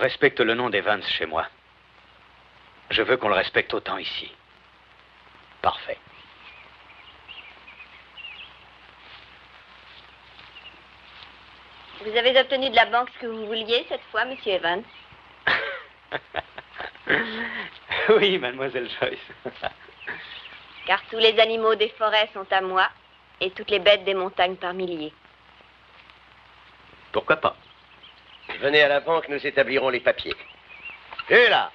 [SPEAKER 2] respecte le nom d'Evans chez moi. Je veux qu'on le respecte autant ici.
[SPEAKER 6] Parfait.
[SPEAKER 9] Vous avez obtenu de la banque ce que vous vouliez cette fois, monsieur Evans?
[SPEAKER 2] Oui, mademoiselle Joyce.
[SPEAKER 9] Car tous les animaux des forêts sont à moi et toutes les bêtes des montagnes par milliers.
[SPEAKER 2] Pourquoi pas?
[SPEAKER 6] Venez à la banque, nous établirons les papiers. Et là!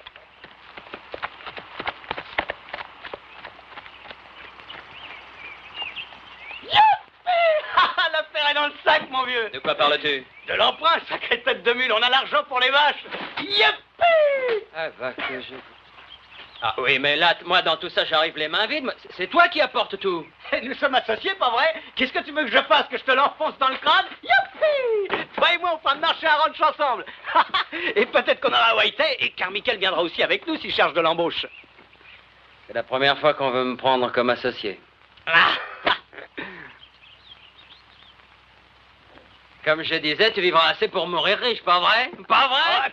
[SPEAKER 10] L'affaire est dans le sac, mon vieux.
[SPEAKER 5] De quoi parles-tu?
[SPEAKER 10] De l'emprunt, sacrée tête de mule. On a l'argent pour les vaches. Youpi!
[SPEAKER 5] Ah, va que je... Ah oui, mais là, moi, dans tout ça, j'arrive les mains vides. C'est toi qui apportes tout.
[SPEAKER 10] Nous sommes associés, pas vrai? Qu'est-ce que tu veux que je fasse? Que je te l'enfonce dans le crâne? Youpi! Toi et moi, on fera marcher un ranch ensemble. Et peut-être qu'on aura Whitey, et Carmichael viendra aussi avec nous s'il cherche de l'embauche.
[SPEAKER 5] C'est la première fois qu'on veut me prendre comme associé. Comme je disais, tu vivras assez pour mourir riche, pas vrai? Pas vrai?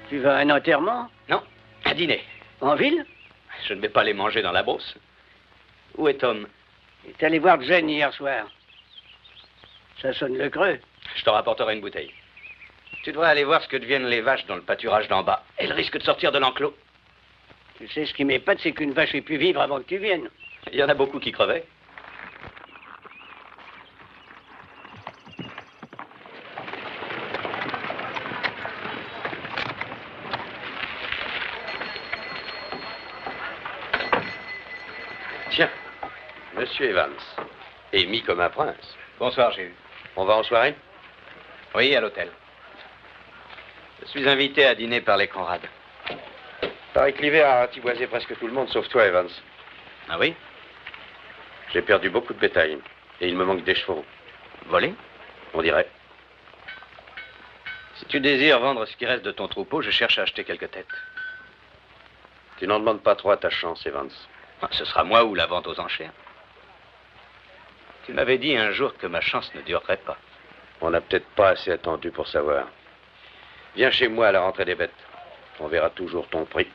[SPEAKER 10] Tu vas à un enterrement?
[SPEAKER 2] Non, un dîner.
[SPEAKER 10] En ville?
[SPEAKER 2] Je ne vais pas les manger dans la brousse. Où est Tom?
[SPEAKER 10] Il est allé voir Jane hier soir. Ça sonne le creux.
[SPEAKER 2] Je te rapporterai une bouteille. Tu devrais aller voir ce que deviennent les vaches dans le pâturage d'en bas. Elles risquent de sortir de l'enclos.
[SPEAKER 10] Tu sais, ce qui m'épate, c'est qu'une vache ait pu vivre avant que tu viennes.
[SPEAKER 2] Il y en a beaucoup qui crevaient.
[SPEAKER 3] Tiens, Monsieur Evans, est mis comme un prince.
[SPEAKER 2] Bonsoir, j'ai eu.
[SPEAKER 3] On va en soirée?
[SPEAKER 2] Oui, à l'hôtel. Je suis invité à dîner par les Conrad.
[SPEAKER 3] Paraît que l'hiver a ratiboisé presque tout le monde, sauf toi, Evans.
[SPEAKER 2] Ah oui?
[SPEAKER 3] J'ai perdu beaucoup de bétail, et il me manque des chevaux.
[SPEAKER 2] Volés?
[SPEAKER 3] On dirait.
[SPEAKER 2] Si tu désires vendre ce qui reste de ton troupeau, je cherche à acheter quelques têtes.
[SPEAKER 3] Tu n'en demandes pas trop à ta chance, Evans.
[SPEAKER 2] Ce sera moi ou la vente aux enchères. Tu m'avais dit un jour que ma chance ne durerait pas.
[SPEAKER 3] On n'a peut-être pas assez attendu pour savoir. Viens chez moi à la rentrée des bêtes. On verra toujours ton prix.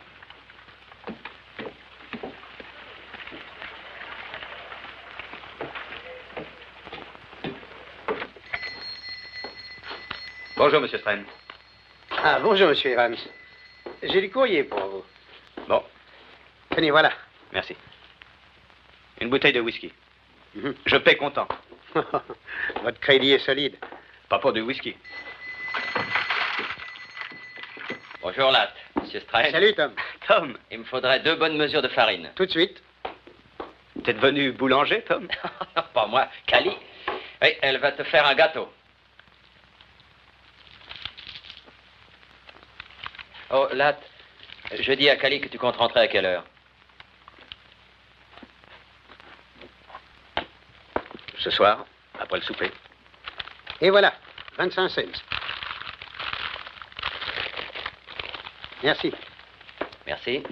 [SPEAKER 2] Bonjour, Monsieur Strain.
[SPEAKER 12] Ah, bonjour, Monsieur Evans. J'ai du courrier pour vous.
[SPEAKER 2] Bon.
[SPEAKER 12] Tenez, voilà.
[SPEAKER 2] Merci. Une bouteille de whisky. Je paie comptant.
[SPEAKER 12] Votre crédit est solide.
[SPEAKER 2] Pas pour du whisky.
[SPEAKER 5] Bonjour, Latte. Monsieur Strain.
[SPEAKER 12] Salut, Tom.
[SPEAKER 10] Tom.
[SPEAKER 5] Il me faudrait 2 bonnes mesures de farine.
[SPEAKER 12] Tout de suite.
[SPEAKER 10] T'es devenu boulanger, Tom?
[SPEAKER 5] Pas moi, Cali. Oui, elle va te faire un gâteau. Oh, Latte, je dis à Cali que tu comptes rentrer à quelle heure?
[SPEAKER 10] Ce soir, après le souper.
[SPEAKER 12] Et voilà, 25 cents. Merci.
[SPEAKER 5] Merci.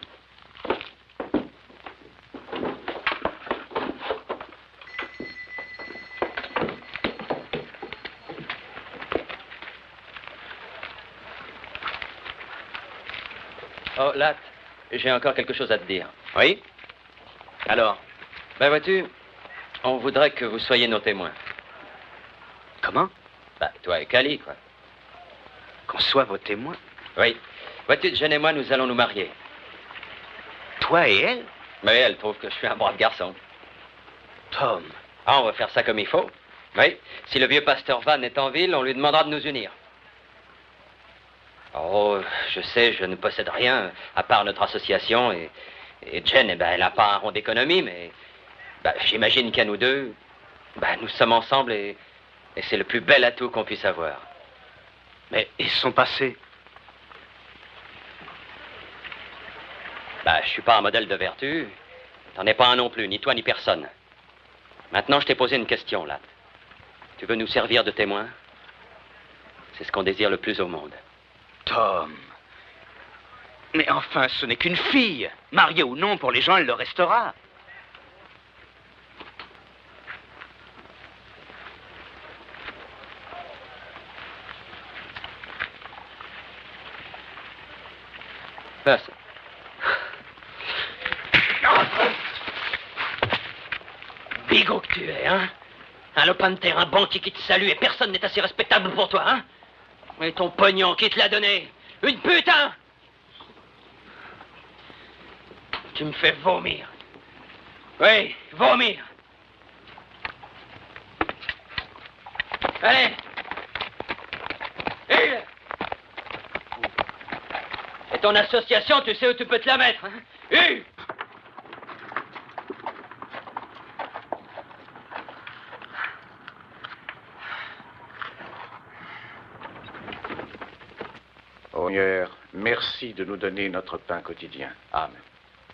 [SPEAKER 5] Oh, Latte, j'ai encore quelque chose à te dire.
[SPEAKER 10] Oui? Alors?
[SPEAKER 5] Ben, vois-tu, on voudrait que vous soyez nos témoins.
[SPEAKER 10] Comment?
[SPEAKER 5] Ben, toi et Cali, quoi.
[SPEAKER 10] Qu'on soit vos témoins?
[SPEAKER 5] Oui. Vois-tu, Jen et moi, nous allons nous marier.
[SPEAKER 10] Toi et elle?
[SPEAKER 5] Mais elle trouve que je suis un brave garçon.
[SPEAKER 10] Tom.
[SPEAKER 5] Ah, on va faire ça comme il faut. Oui. Si le vieux pasteur Van est en ville, on lui demandera de nous unir. Oh, je sais, je ne possède rien, à part notre association, et Jen, eh ben, elle n'a pas un rond d'économie, mais ben, j'imagine qu'à nous deux, ben, nous sommes ensemble, et c'est le plus bel atout qu'on puisse avoir.
[SPEAKER 10] Mais et son passé?
[SPEAKER 5] Ben, je suis pas un modèle de vertu, t'en es pas un non plus, ni toi ni personne. Maintenant, je t'ai posé une question, Latte. Tu veux nous servir de témoin? C'est ce qu'on désire le plus au monde.
[SPEAKER 10] Tom. Mais enfin, ce n'est qu'une fille. Mariée ou non, pour les gens, elle le restera.
[SPEAKER 5] Passe.
[SPEAKER 10] Bigot que tu es, hein? Un lopin de terre, un banquier qui te salue et personne n'est assez respectable pour toi, hein? Et ton pognon, qui te l'a donné? Une putain! Tu me fais vomir. Oui, vomir. Allez! Et ton association, tu sais où tu peux te la mettre, hein?
[SPEAKER 11] Seigneur, merci de nous donner notre pain quotidien. Amen.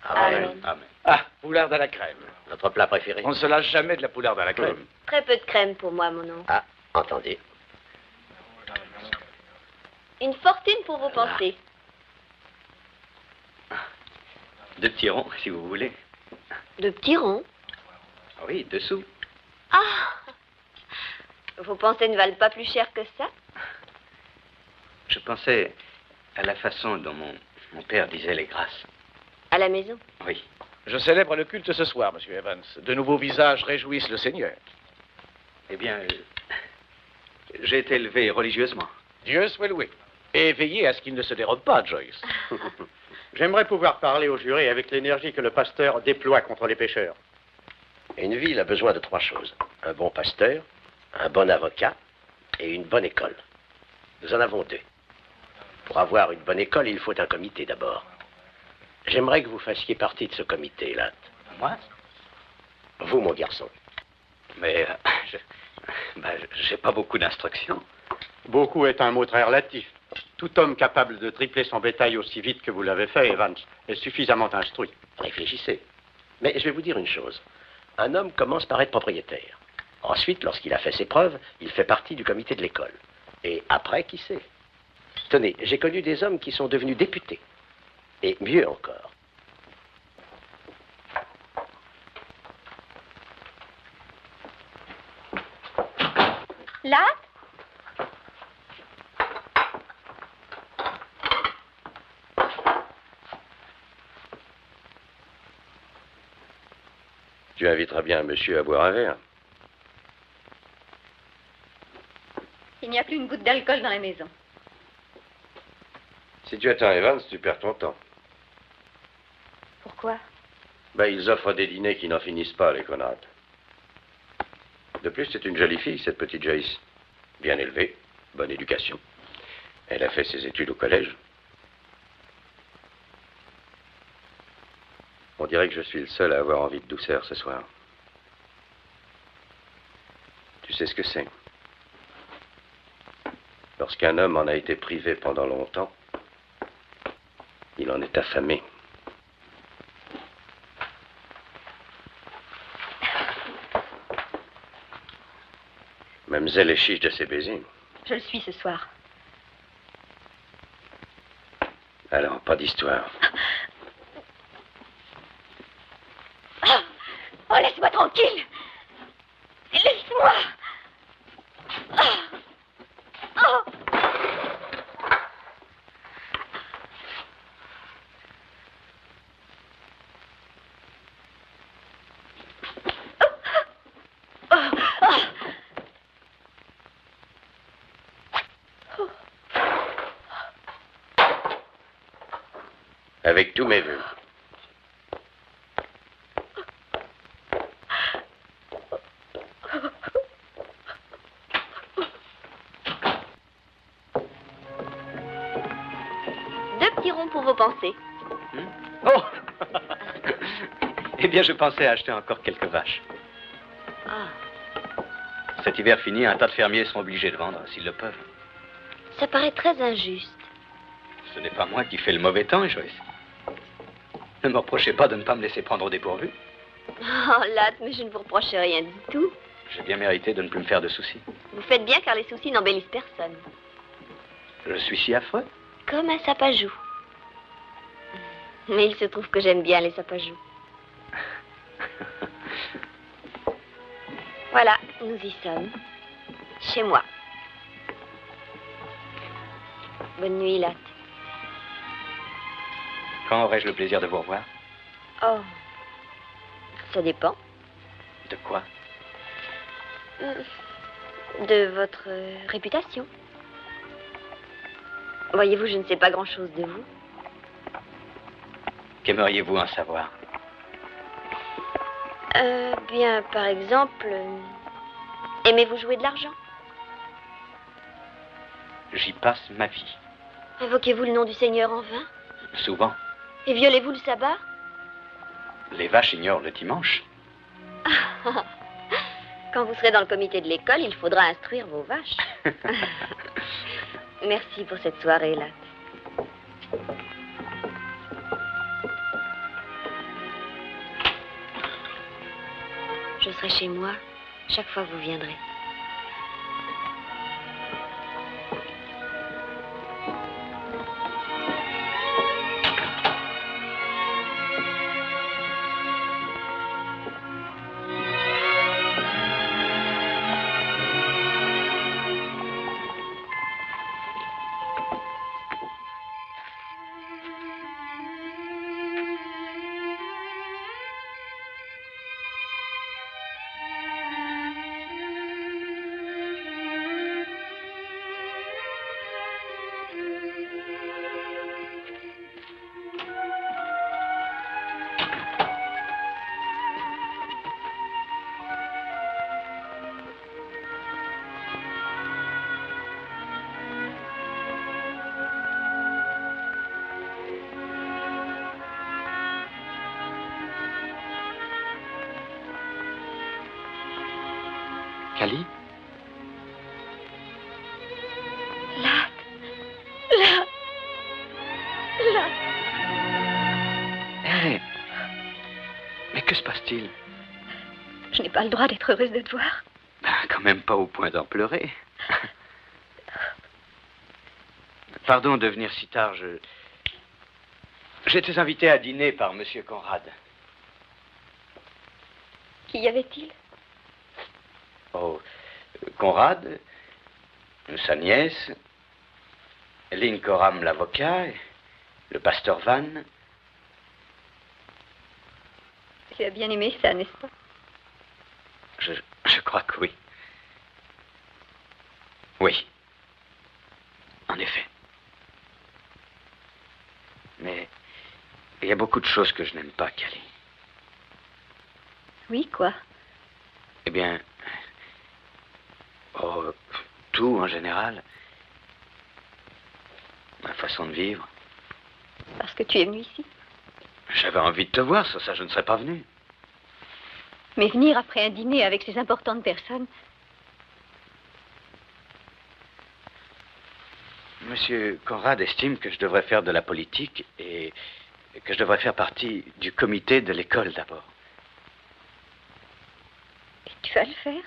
[SPEAKER 6] Amen.
[SPEAKER 11] Amen. Ah, poularde à la crème.
[SPEAKER 6] Notre plat préféré.
[SPEAKER 11] On ne se lâche jamais de la poularde à la crème.
[SPEAKER 8] Très peu de crème pour moi, mon oncle.
[SPEAKER 6] Ah, entendu.
[SPEAKER 8] Une fortune pour vos pensées.
[SPEAKER 5] 2 petits ronds, si vous voulez.
[SPEAKER 8] De petits ronds?
[SPEAKER 5] Oui, 2 sous.
[SPEAKER 8] Ah! Vos pensées ne valent pas plus cher que ça?
[SPEAKER 5] Je pensais à la façon dont mon père disait les grâces.
[SPEAKER 8] À la maison?
[SPEAKER 5] Oui.
[SPEAKER 11] Je célèbre le culte ce soir, Monsieur Evans. De nouveaux visages réjouissent le Seigneur.
[SPEAKER 5] Eh bien, j'ai été élevé religieusement.
[SPEAKER 11] Dieu soit loué. Et veillez à ce qu'il ne se dérobe pas, Joyce.
[SPEAKER 12] J'aimerais pouvoir parler au juré avec l'énergie que le pasteur déploie contre les pécheurs.
[SPEAKER 6] Une ville a besoin de 3 choses. Un bon pasteur, un bon avocat et une bonne école. Nous en avons 2. Pour avoir une bonne école, il faut un comité d'abord. J'aimerais que vous fassiez partie de ce comité, Latte.
[SPEAKER 10] Moi?
[SPEAKER 6] Vous, mon garçon.
[SPEAKER 5] Mais j'ai pas beaucoup d'instructions.
[SPEAKER 12] Beaucoup est un mot très relatif. Tout homme capable de tripler son bétail aussi vite que vous l'avez fait, Evans, est suffisamment instruit.
[SPEAKER 6] Réfléchissez. Mais je vais vous dire une chose. Un homme commence par être propriétaire. Ensuite, lorsqu'il a fait ses preuves, il fait partie du comité de l'école. Et après, qui sait? Tenez, j'ai connu des hommes qui sont devenus députés. Et mieux encore.
[SPEAKER 9] Là?
[SPEAKER 3] Tu inviteras bien un monsieur à boire un verre.
[SPEAKER 9] Il n'y a plus une goutte d'alcool dans la maison.
[SPEAKER 3] Si tu attends Evans, tu perds ton temps.
[SPEAKER 9] Pourquoi?
[SPEAKER 3] Ils offrent des dîners qui n'en finissent pas, les connards. De plus, c'est une jolie fille, cette petite Joyce. Bien élevée, bonne éducation. Elle a fait ses études au collège. On dirait que je suis le seul à avoir envie de douceur ce soir. Tu sais ce que c'est? Lorsqu'un homme en a été privé pendant longtemps, il en est affamé. Mademoiselle est chiche de ses baisers.
[SPEAKER 9] Je le suis ce soir.
[SPEAKER 3] Alors, pas d'histoire.
[SPEAKER 9] Oh, laisse-moi tranquille. Laisse-moi. Oh.
[SPEAKER 3] Avec tous mes vœux.
[SPEAKER 9] Deux petits ronds pour vos pensées.
[SPEAKER 10] Oh. Eh bien, je pensais acheter encore quelques vaches.
[SPEAKER 9] Ah,
[SPEAKER 10] Cet hiver fini, un tas de fermiers sont obligés de vendre, s'ils le peuvent.
[SPEAKER 9] ça paraît très injuste.
[SPEAKER 10] Ce n'est pas moi qui fais le mauvais temps, Joyce. Ne me reprochez pas de ne pas me laisser prendre au dépourvu.
[SPEAKER 9] Oh, Latte, mais je ne vous reproche rien du tout.
[SPEAKER 10] J'ai bien mérité de ne plus me faire de soucis.
[SPEAKER 9] Vous faites bien car les soucis n'embellissent personne.
[SPEAKER 10] Je suis si affreux.
[SPEAKER 9] Comme un sapajou. Mais il se trouve que j'aime bien les sapajous. Voilà, nous y sommes. Chez moi. Bonne nuit, Latte.
[SPEAKER 10] Quand aurai-je le plaisir de vous revoir?
[SPEAKER 9] Oh, ça dépend.
[SPEAKER 10] De quoi?
[SPEAKER 9] De votre réputation. Voyez-vous, je ne sais pas grand-chose de vous.
[SPEAKER 10] Qu'aimeriez-vous en savoir?
[SPEAKER 9] Bien, par exemple, aimez-vous jouer de l'argent?
[SPEAKER 10] J'y passe ma vie.
[SPEAKER 9] Invoquez-vous le nom du Seigneur en vain?
[SPEAKER 10] Souvent.
[SPEAKER 9] Et violez-vous le sabbat?
[SPEAKER 10] Les vaches ignorent le dimanche.
[SPEAKER 9] Quand vous serez dans le comité de l'école, il faudra instruire vos vaches. Merci pour cette soirée, Latte. Je serai chez moi chaque fois que vous viendrez.
[SPEAKER 10] Cali?
[SPEAKER 9] Latte. Latte. Latte.
[SPEAKER 10] Hé! Mais que se passe-t-il?
[SPEAKER 9] Je n'ai pas le droit d'être heureuse de te voir.
[SPEAKER 10] Ben, quand même pas au point d'en pleurer. Pardon de venir si tard, J'étais invité à dîner par Monsieur Conrad.
[SPEAKER 9] Qu'y avait-il?
[SPEAKER 10] Oh, Conrad, sa nièce, Lynn Coram l'avocat, le pasteur Van.
[SPEAKER 9] Tu as bien aimé ça, n'est-ce pas?
[SPEAKER 10] Je crois que oui. Oui. En effet. Mais il y a beaucoup de choses que je n'aime pas, Cali.
[SPEAKER 9] Oui, quoi?
[SPEAKER 10] Eh bien, tout en général. Ma façon de vivre.
[SPEAKER 9] Parce que tu es venu ici?
[SPEAKER 3] J'avais envie de te voir, sans ça je ne serais pas venu.
[SPEAKER 9] Mais venir après un dîner avec ces importantes personnes...
[SPEAKER 3] Monsieur Conrad estime que je devrais faire de la politique et que je devrais faire partie du comité de l'école d'abord.
[SPEAKER 9] Et tu vas le faire?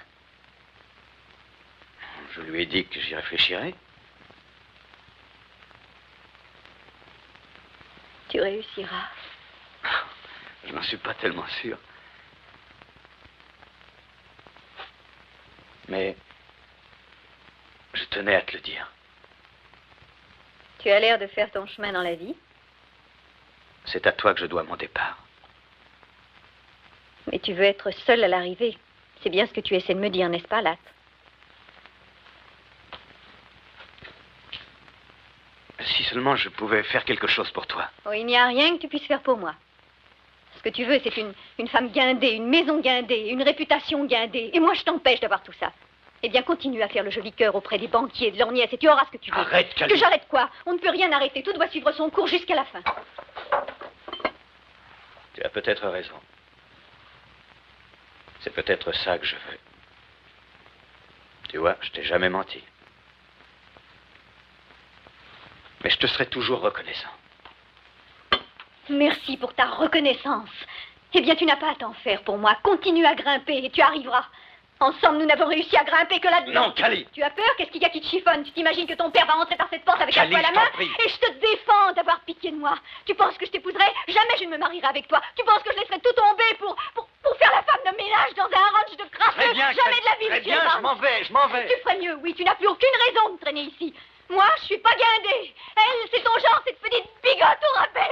[SPEAKER 3] Je lui ai dit que j'y réfléchirais.
[SPEAKER 9] Tu réussiras.
[SPEAKER 3] Je n'en suis pas tellement sûr. Mais je tenais à te le dire.
[SPEAKER 9] Tu as l'air de faire ton chemin dans la vie.
[SPEAKER 3] C'est à toi que je dois mon départ.
[SPEAKER 9] Mais tu veux être seule à l'arrivée. C'est bien ce que tu essaies de me dire, n'est-ce pas, Latte?
[SPEAKER 3] Si seulement je pouvais faire quelque chose pour toi.
[SPEAKER 9] Oh, il n'y a rien que tu puisses faire pour moi. Ce que tu veux, c'est une femme guindée, une maison guindée, une réputation guindée. Et moi, je t'empêche d'avoir tout ça. Eh bien, continue à faire le joli cœur auprès des banquiers, de leurs nièces, et tu auras ce que tu veux.
[SPEAKER 3] Arrête, Cali.
[SPEAKER 9] Que j'arrête quoi? On ne peut rien arrêter. Tout doit suivre son cours jusqu'à la fin.
[SPEAKER 3] Tu as peut-être raison. C'est peut-être ça que je veux. Tu vois, je t'ai jamais menti. Mais je te serai toujours reconnaissant.
[SPEAKER 9] Merci pour ta reconnaissance. Eh bien, tu n'as pas à t'en faire pour moi. Continue à grimper et tu arriveras. Ensemble, nous n'avons réussi à grimper que là-dedans.
[SPEAKER 3] Non, Cali.
[SPEAKER 9] Tu as peur? Qu'est-ce qu'il y a qui te chiffonne? Tu t'imagines que ton père va entrer par cette porte avec
[SPEAKER 3] Cali,
[SPEAKER 9] un poing à la main?
[SPEAKER 3] je t'en prie.
[SPEAKER 9] Et je te défends d'avoir pitié de moi. Tu penses que je t'épouserai? Jamais je ne me marierai avec toi. Tu penses que je laisserai tout tomber pour faire la femme de ménage dans un ranch de crasseux?
[SPEAKER 10] Très bien,
[SPEAKER 9] Jamais de la vie,
[SPEAKER 10] très
[SPEAKER 9] monsieur
[SPEAKER 10] bien,
[SPEAKER 9] Evans.
[SPEAKER 10] je m'en vais.
[SPEAKER 9] Tu ferais mieux, oui. Tu n'as plus aucune raison de traîner ici. Moi, je suis pas guindée. Elle, c'est ton genre, cette petite bigote au rappel.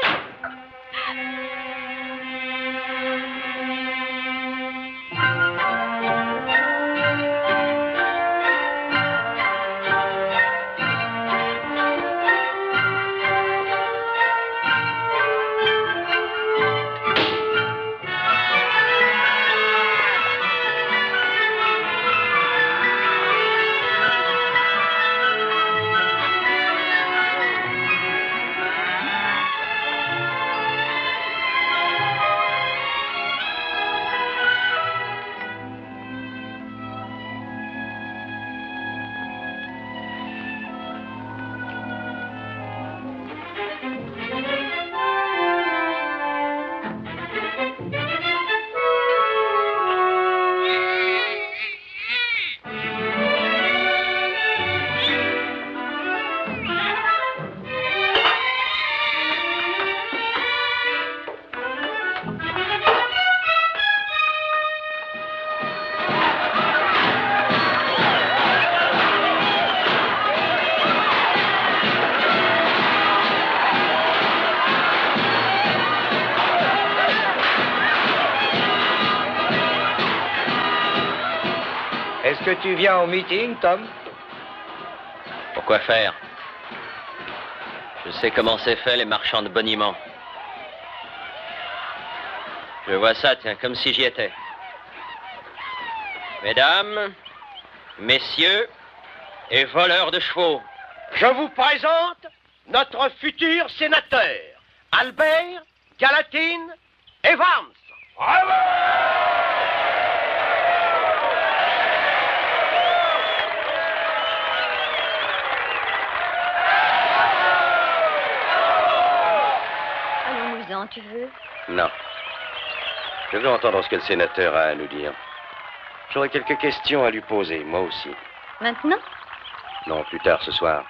[SPEAKER 4] Est-ce que tu viens au meeting, Tom?
[SPEAKER 5] Pourquoi faire? Je sais comment c'est fait, les marchands de boniment. Je vois ça, tiens, comme si j'y étais. Mesdames, messieurs et voleurs de chevaux.
[SPEAKER 4] Je vous présente notre futur sénateur, Albert Gallatin Evans. Bravo!
[SPEAKER 9] Allons-nous-en, tu veux?
[SPEAKER 3] Non. Je veux entendre ce que le sénateur a à nous dire. J'aurais quelques questions à lui poser, moi aussi.
[SPEAKER 9] Maintenant?
[SPEAKER 3] Non, plus tard ce soir.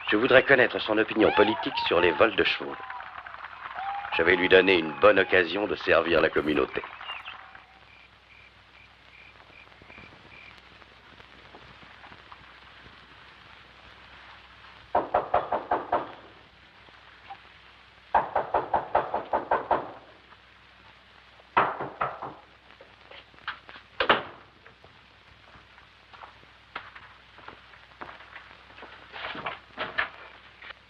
[SPEAKER 3] Je voudrais connaître son opinion politique sur les vols de chevaux. Je vais lui donner une bonne occasion de servir la communauté.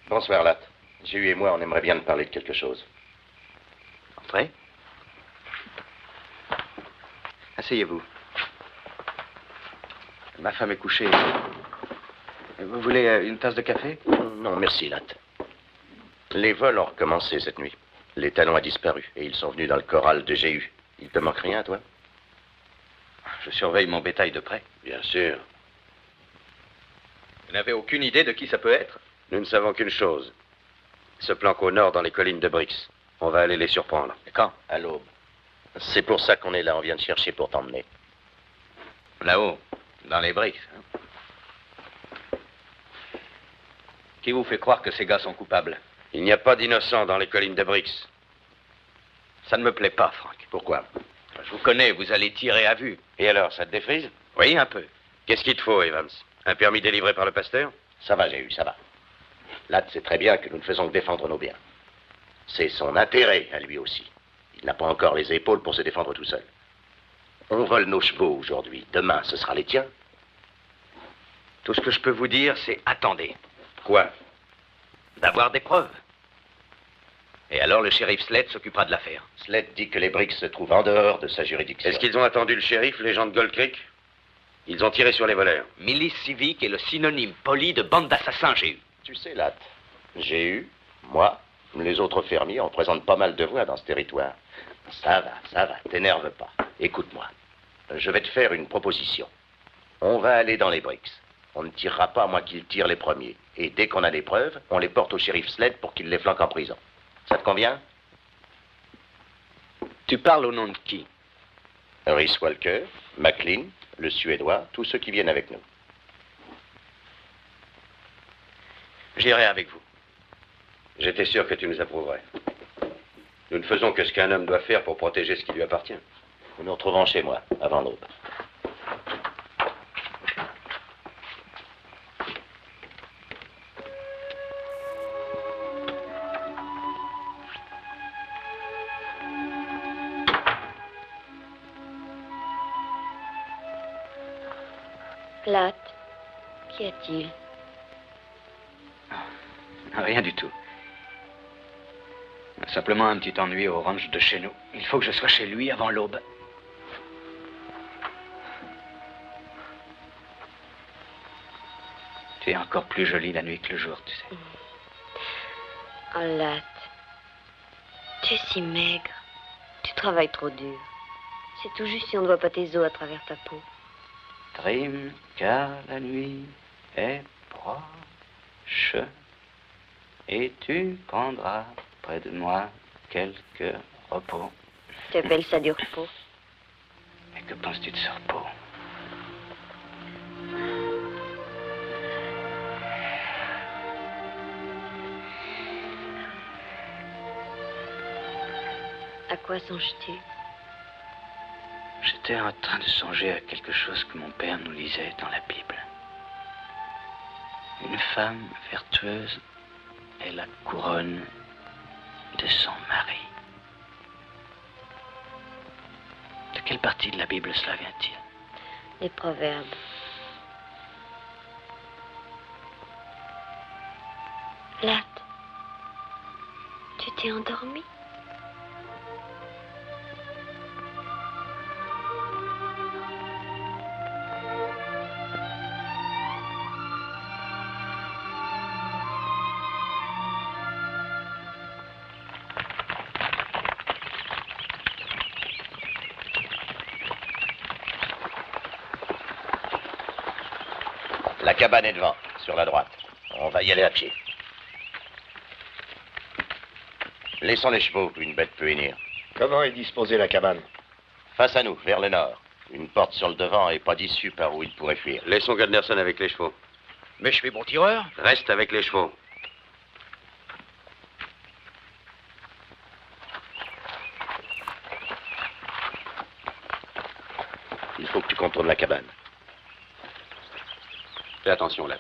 [SPEAKER 11] Bonsoir, Latte. Jules et moi, on aimerait bien te parler de quelque chose.
[SPEAKER 3] Entrez. Asseyez-vous. Ma femme est couchée. Vous voulez une tasse de café?
[SPEAKER 11] Non, merci, Latte. Les vols ont recommencé cette nuit.
[SPEAKER 6] L'étalon a disparu et ils sont venus dans le corral de Jéhu. Il te manque rien, toi?
[SPEAKER 3] Je surveille mon bétail de près.
[SPEAKER 6] Bien sûr.
[SPEAKER 3] Vous n'avez aucune idée de qui ça peut être? Nous ne savons qu'une chose. Ils se planquent au nord dans les collines de Brix. On va aller les surprendre.
[SPEAKER 6] Et quand? À l'aube. C'est pour ça qu'on est là. On vient de chercher pour t'emmener.
[SPEAKER 3] Là-haut, dans les Brix. Hein? Qui vous fait croire que ces gars sont coupables? Il n'y a pas d'innocents dans les collines de Brix. Ça ne me plaît pas, Frank.
[SPEAKER 6] Pourquoi?
[SPEAKER 3] Je vous connais, vous allez tirer à vue.
[SPEAKER 6] Et alors, ça te défrise?
[SPEAKER 3] Oui, un peu. Qu'est-ce qu'il te faut, Evans? Un permis délivré par le pasteur?
[SPEAKER 6] Ça va, Jéhu, ça va. Là, c'est très bien que nous ne faisons que défendre nos biens. C'est son intérêt à lui aussi. Il n'a pas encore les épaules pour se défendre tout seul. On vole nos chevaux aujourd'hui. Demain, ce sera les tiens.
[SPEAKER 3] Tout ce que je peux vous dire, c'est attendez.
[SPEAKER 6] Quoi?
[SPEAKER 3] D'avoir des preuves. Et alors le shérif Sled s'occupera de l'affaire.
[SPEAKER 6] Sled dit que les Brix se trouvent en dehors de sa juridiction.
[SPEAKER 3] Est-ce qu'ils ont attendu le shérif, les gens de Gold Creek? Ils ont tiré sur les voleurs. Milice civique est le synonyme poli de bande d'assassins, Jéhu.
[SPEAKER 6] Tu sais, Latt, Jéhu, moi, les autres fermiers, on présente pas mal de voix dans ce territoire. Ça va, t'énerve pas. Écoute-moi, je vais te faire une proposition. On va aller dans les Brix. On ne tirera pas à moins qu'ils tirent les premiers. Et dès qu'on a des preuves, on les porte au shérif Sled pour qu'il les flanque en prison. Ça te convient?
[SPEAKER 3] Tu parles au nom de qui?
[SPEAKER 6] Rhys Walker, McLean, le Suédois, tous ceux qui viennent avec nous.
[SPEAKER 3] J'irai avec vous.
[SPEAKER 6] J'étais sûr que tu nous approuverais. Nous ne faisons que ce qu'un homme doit faire pour protéger ce qui lui appartient. Nous nous retrouvons chez moi, avant l'aube.
[SPEAKER 9] Latt, qu'y a-t-il?
[SPEAKER 5] Rien du tout. Simplement un petit ennui au ranch de chez nous. Il faut que je sois chez lui avant l'aube. Tu es encore plus jolie la nuit que le jour, tu sais.
[SPEAKER 9] Oh, Latt, tu es si maigre. Tu travailles trop dur. C'est tout juste si on ne voit pas tes os à travers ta peau.
[SPEAKER 5] Trime, car la nuit est proche, et tu prendras près de moi quelques repos.
[SPEAKER 9] Tu appelles ça du repos?
[SPEAKER 5] Mais que penses-tu de ce repos?
[SPEAKER 9] À quoi songes-tu?
[SPEAKER 5] J'étais en train de songer à quelque chose que mon père nous lisait dans la Bible. Une femme vertueuse est la couronne de son mari. De quelle partie de la Bible cela vient-il?
[SPEAKER 9] Les proverbes. Latt, tu t'es endormi?
[SPEAKER 6] La cabane est devant, sur la droite. On va y aller à pied. Laissons les chevaux, une bête peut venir.
[SPEAKER 11] Comment est disposée la cabane?
[SPEAKER 6] Face à nous, vers le nord. Une porte sur le devant et pas d'issue par où il pourrait fuir.
[SPEAKER 3] Laissons Gunderson avec les chevaux.
[SPEAKER 5] Mais je suis bon tireur.
[SPEAKER 3] Reste avec les chevaux.
[SPEAKER 6] Il faut que tu contournes la cabane.
[SPEAKER 3] Fais attention, là.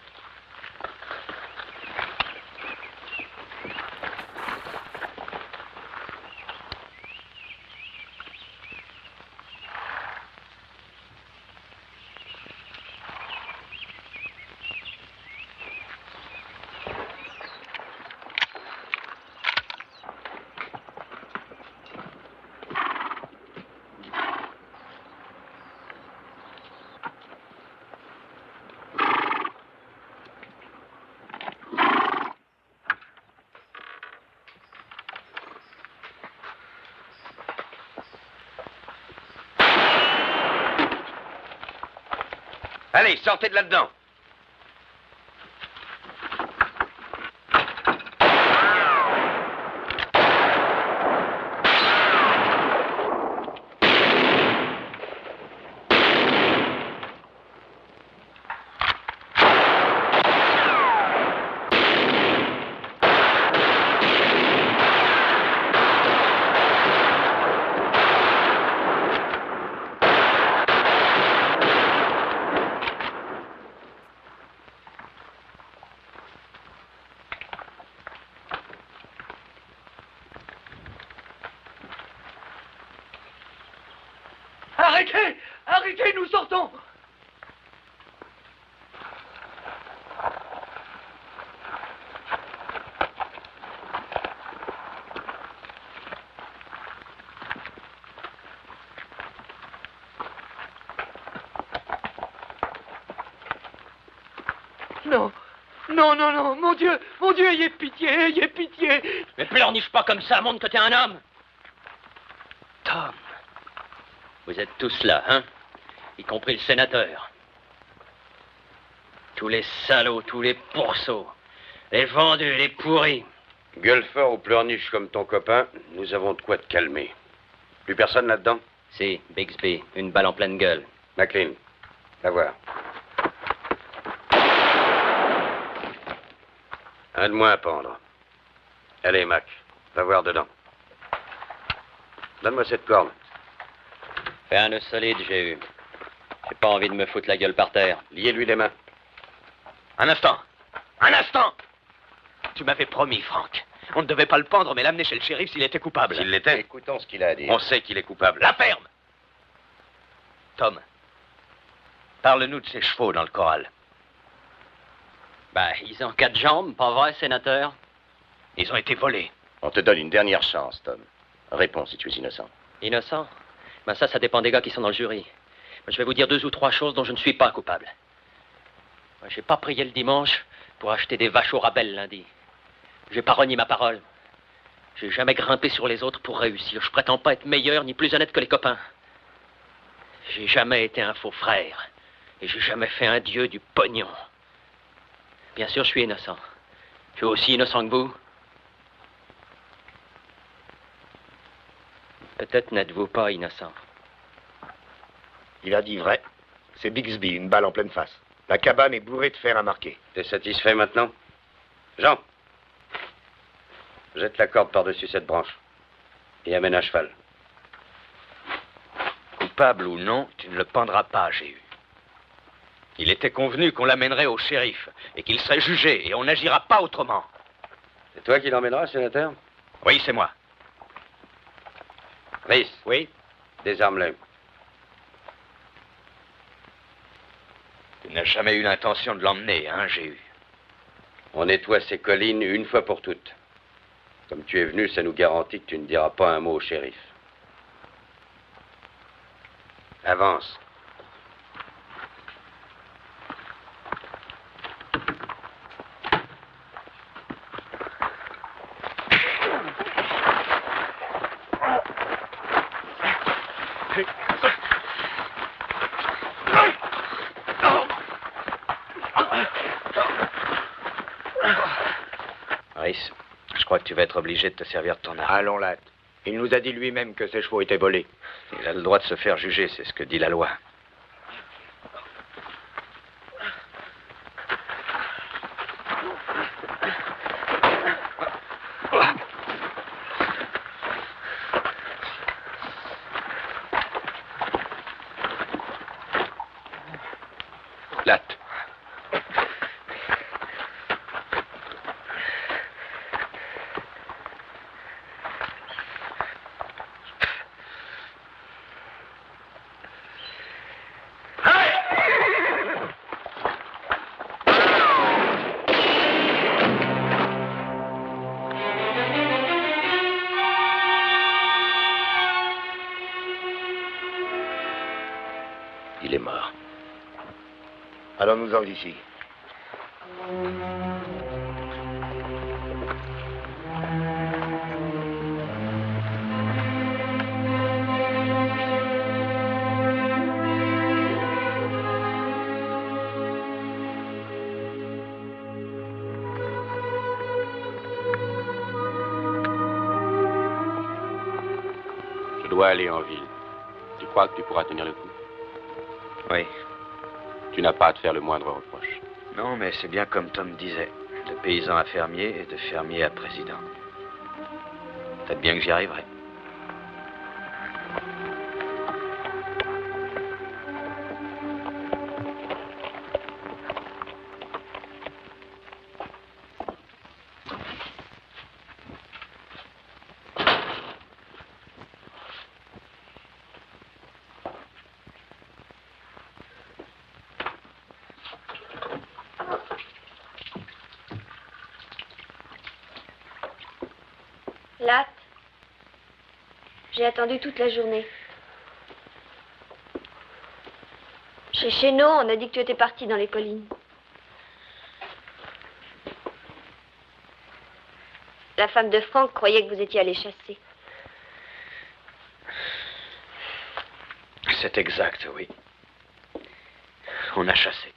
[SPEAKER 3] Allez, sortez de là-dedans.
[SPEAKER 10] Arrêtez! Arrêtez, nous sortons! Non, non, non, non, mon Dieu, ayez pitié, ayez pitié!
[SPEAKER 5] Mais pleurniche pas comme ça, montre que t'es un homme! Tom, vous êtes tous là, hein? Y compris le sénateur. Tous les salauds, tous les pourceaux, les vendus, les pourris.
[SPEAKER 3] Gueule fort ou pleurniche comme ton copain, nous avons de quoi te calmer. Plus personne là-dedans?
[SPEAKER 5] Si, Bixby, une balle en pleine gueule.
[SPEAKER 3] McLean, va voir. Un de moins à pendre. Allez, Mac, va voir dedans. Donne-moi cette corde.
[SPEAKER 5] Fais un nœud solide, j'ai eu. J'ai pas envie de me foutre la gueule par terre.
[SPEAKER 3] Liez-lui les mains.
[SPEAKER 10] Un instant! Un instant! Tu m'avais promis, Franck. On ne devait pas le pendre, mais l'amener chez le shérif s'il était coupable.
[SPEAKER 3] S'il l'était,
[SPEAKER 6] Écoutons ce qu'il a à dire.
[SPEAKER 3] on sait qu'il est coupable.
[SPEAKER 10] La ferme! Tom, parle-nous de ces chevaux dans le corral.
[SPEAKER 5] Bah, ils ont 4 jambes, pas vrai, sénateur?
[SPEAKER 10] Ils ont été volés.
[SPEAKER 6] On te donne une dernière chance, Tom. Réponds si tu es innocent.
[SPEAKER 5] Innocent? Ben ça dépend des gars qui sont dans le jury. Moi, je vais vous dire 2 ou 3 choses dont je ne suis pas coupable. Moi, j'ai pas prié le dimanche pour acheter des vaches au rabais le lundi. J'ai pas renié ma parole. J'ai jamais grimpé sur les autres pour réussir. Je prétends pas être meilleur ni plus honnête que les copains. J'ai jamais été un faux frère. Et j'ai jamais fait un dieu du pognon. Bien sûr, je suis innocent. Je suis aussi innocent que vous. Peut-être n'êtes-vous pas innocent.
[SPEAKER 11] Il a dit vrai. C'est Bixby, une balle en pleine face. La cabane est bourrée de fer à marquer.
[SPEAKER 3] T'es satisfait maintenant? Jean, jette la corde par-dessus cette branche et amène un cheval.
[SPEAKER 10] Coupable ou non, tu ne le pendras pas, j'ai eu. Il était convenu qu'on l'amènerait au shérif et qu'il serait jugé et on n'agira pas autrement.
[SPEAKER 3] C'est toi qui l'emmèneras, sénateur?
[SPEAKER 10] Oui, c'est moi.
[SPEAKER 3] Rhys.
[SPEAKER 10] Oui?
[SPEAKER 3] Désarme-le.
[SPEAKER 10] Tu n'as jamais eu l'intention de l'emmener, hein, j'ai eu.
[SPEAKER 3] On nettoie ces collines une fois pour toutes. Comme tu es venu, ça nous garantit que tu ne diras pas un mot au shérif. Avance.
[SPEAKER 10] Rhys, je crois que tu vas être obligé de te servir de ton arme.
[SPEAKER 11] Allons, Latte. Il nous a dit lui-même que ses chevaux étaient volés.
[SPEAKER 10] Il a le droit de se faire juger, c'est ce que dit la loi. Latte.
[SPEAKER 6] Il est mort.
[SPEAKER 11] Allons-nous-en d'ici.
[SPEAKER 3] dois aller en ville. Tu crois que tu pourras tenir le coup?
[SPEAKER 2] Oui.
[SPEAKER 3] Tu n'as pas à te faire le moindre reproche.
[SPEAKER 2] Non, mais c'est bien comme Tom disait. De paysan à fermier et de fermier à président. Peut-être bien que j'y arriverai.
[SPEAKER 9] Latte, j'ai attendu toute la journée. Chez Chénaud, on a dit que tu étais parti dans les collines. La femme de Franck croyait que vous étiez allé chasser.
[SPEAKER 2] C'est exact, oui. On a chassé.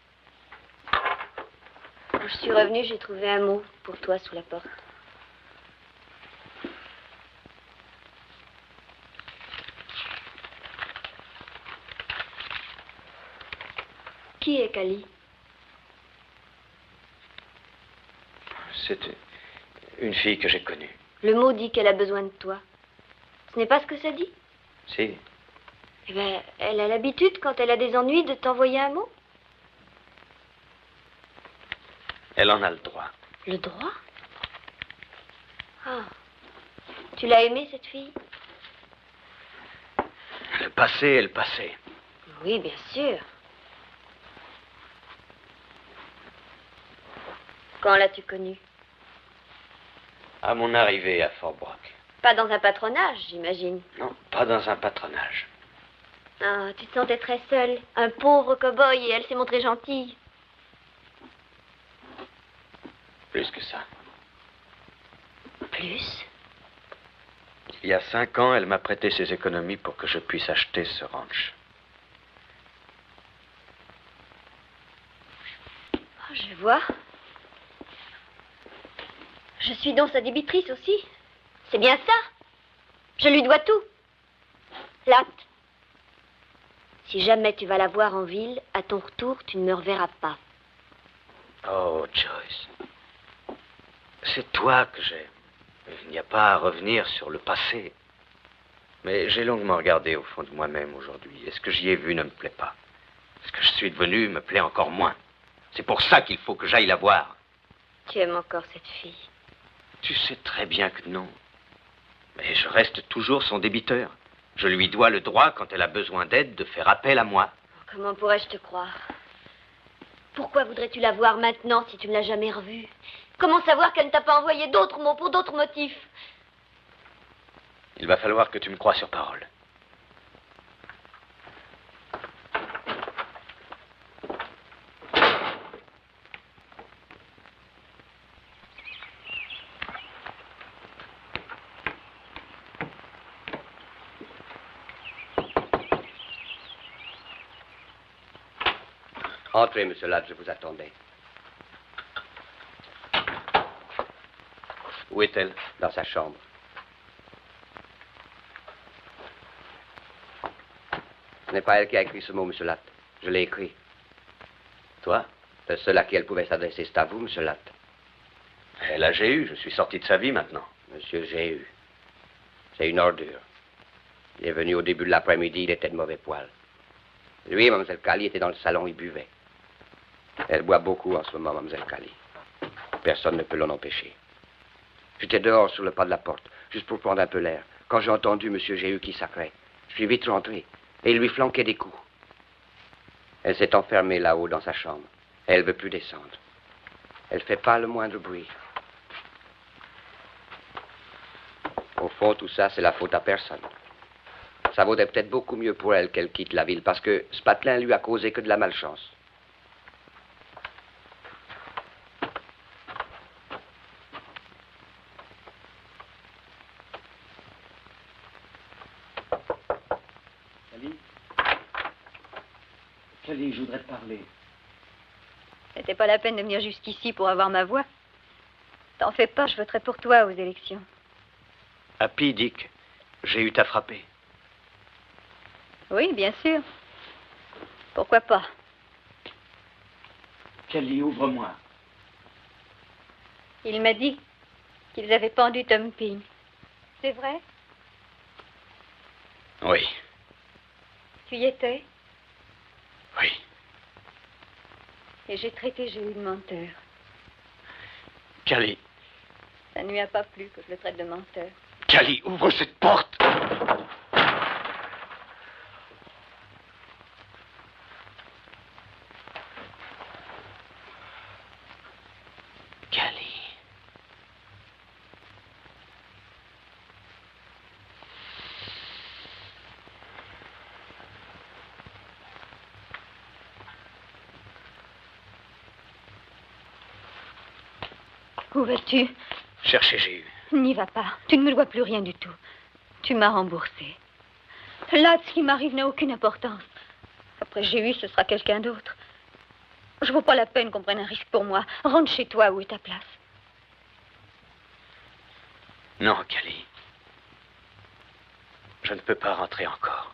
[SPEAKER 9] Quand je suis revenue, j'ai trouvé un mot pour toi sous la porte. Qui est Cali?
[SPEAKER 2] C'est une fille que j'ai connue.
[SPEAKER 9] Le mot dit qu'elle a besoin de toi. Ce n'est pas ce que ça dit?
[SPEAKER 2] Si.
[SPEAKER 9] Eh bien, elle a l'habitude, quand elle a des ennuis, de t'envoyer un mot.
[SPEAKER 2] Elle en a le droit.
[SPEAKER 9] Le droit? Ah. Tu l'as aimée, cette fille?
[SPEAKER 2] Le passé est le passé.
[SPEAKER 9] Oui, bien sûr. Quand l'as-tu connue?
[SPEAKER 2] À mon arrivée à Fort Brock.
[SPEAKER 9] Pas dans un patronage, j'imagine.
[SPEAKER 2] Non, pas dans un patronage.
[SPEAKER 9] Ah, tu te sentais très seule. Un pauvre cow-boy et elle s'est montrée gentille.
[SPEAKER 2] Plus que ça.
[SPEAKER 9] Plus?
[SPEAKER 2] Il y a 5 ans, elle m'a prêté ses économies pour que je puisse acheter ce ranch.
[SPEAKER 9] Oh, je vois. Je suis donc sa débitrice aussi. C'est bien ça. Je lui dois tout. Latte. Si jamais tu vas la voir en ville, à ton retour, tu ne me reverras pas.
[SPEAKER 2] Oh, Joyce. C'est toi que j'aime. Il n'y a pas à revenir sur le passé. Mais j'ai longuement regardé au fond de moi-même aujourd'hui. Et ce que j'y ai vu ne me plaît pas. Ce que je suis devenu me plaît encore moins. C'est pour ça qu'il faut que j'aille la voir.
[SPEAKER 9] Tu aimes encore cette fille?
[SPEAKER 2] Tu sais très bien que non. Mais je reste toujours son débiteur. Je lui dois le droit, quand elle a besoin d'aide, de faire appel à moi.
[SPEAKER 9] Comment pourrais-je te croire? Pourquoi voudrais-tu la voir maintenant si tu ne l'as jamais revue? Comment savoir qu'elle ne t'a pas envoyé d'autres mots pour d'autres motifs?
[SPEAKER 2] Il va falloir que tu me croies sur parole.
[SPEAKER 6] Entrez, monsieur Latte, je vous attendais.
[SPEAKER 2] Où est-elle?
[SPEAKER 6] Dans sa chambre. Ce n'est pas elle qui a écrit ce mot, monsieur Latte. Je l'ai écrit.
[SPEAKER 2] Toi?
[SPEAKER 6] Le seul à qui elle pouvait s'adresser, c'est à vous, monsieur Latte.
[SPEAKER 2] Elle a Jéhu. Je suis sorti de sa vie maintenant.
[SPEAKER 6] Monsieur Jéhu. C'est une ordure. Il est venu au début de l'après-midi, il était de mauvais poil. Lui et mademoiselle Cali étaient dans le salon, ils buvaient. Elle boit beaucoup en ce moment, mademoiselle Cali. Personne ne peut l'en empêcher. J'étais dehors sur le pas de la porte, juste pour prendre un peu l'air, quand j'ai entendu monsieur Jéhu qui sacrait. Je suis vite rentré, et il lui flanquait des coups. Elle s'est enfermée là-haut dans sa chambre. Elle veut plus descendre. Elle fait pas le moindre bruit. Au fond, tout ça, c'est la faute à personne. Ça vaudrait peut-être beaucoup mieux pour elle qu'elle quitte la ville, parce que ce patelin lui a causé que de la malchance.
[SPEAKER 10] Cali, je voudrais te parler.
[SPEAKER 9] C'était pas la peine de venir jusqu'ici pour avoir ma voix. T'en fais pas, je voterai pour toi aux élections.
[SPEAKER 2] Happy, Dick, Jéhu t'a frappé.
[SPEAKER 9] Oui, bien sûr. Pourquoi pas?
[SPEAKER 10] Kelly, ouvre-moi.
[SPEAKER 9] Il m'a dit qu'ils avaient pendu Tom Ping. C'est vrai?
[SPEAKER 3] Oui.
[SPEAKER 9] Tu y étais?
[SPEAKER 3] Oui.
[SPEAKER 9] Et j'ai traité Jules de menteur.
[SPEAKER 3] Kelly.
[SPEAKER 9] Ça ne lui a pas plu que je le traite de menteur.
[SPEAKER 3] Kelly, ouvre cette porte. Kelly.
[SPEAKER 9] Où vas-tu?
[SPEAKER 3] Chercher J'ai eu.
[SPEAKER 9] N'y va pas. Tu ne me dois plus rien du tout. Tu m'as remboursé. Là, ce qui m'arrive n'a aucune importance. Après j'ai eu, ce sera quelqu'un d'autre. Je vaux pas la peine qu'on prenne un risque pour moi. Rentre chez toi, où est ta place?
[SPEAKER 3] Non, Kelly. Je ne peux pas rentrer encore.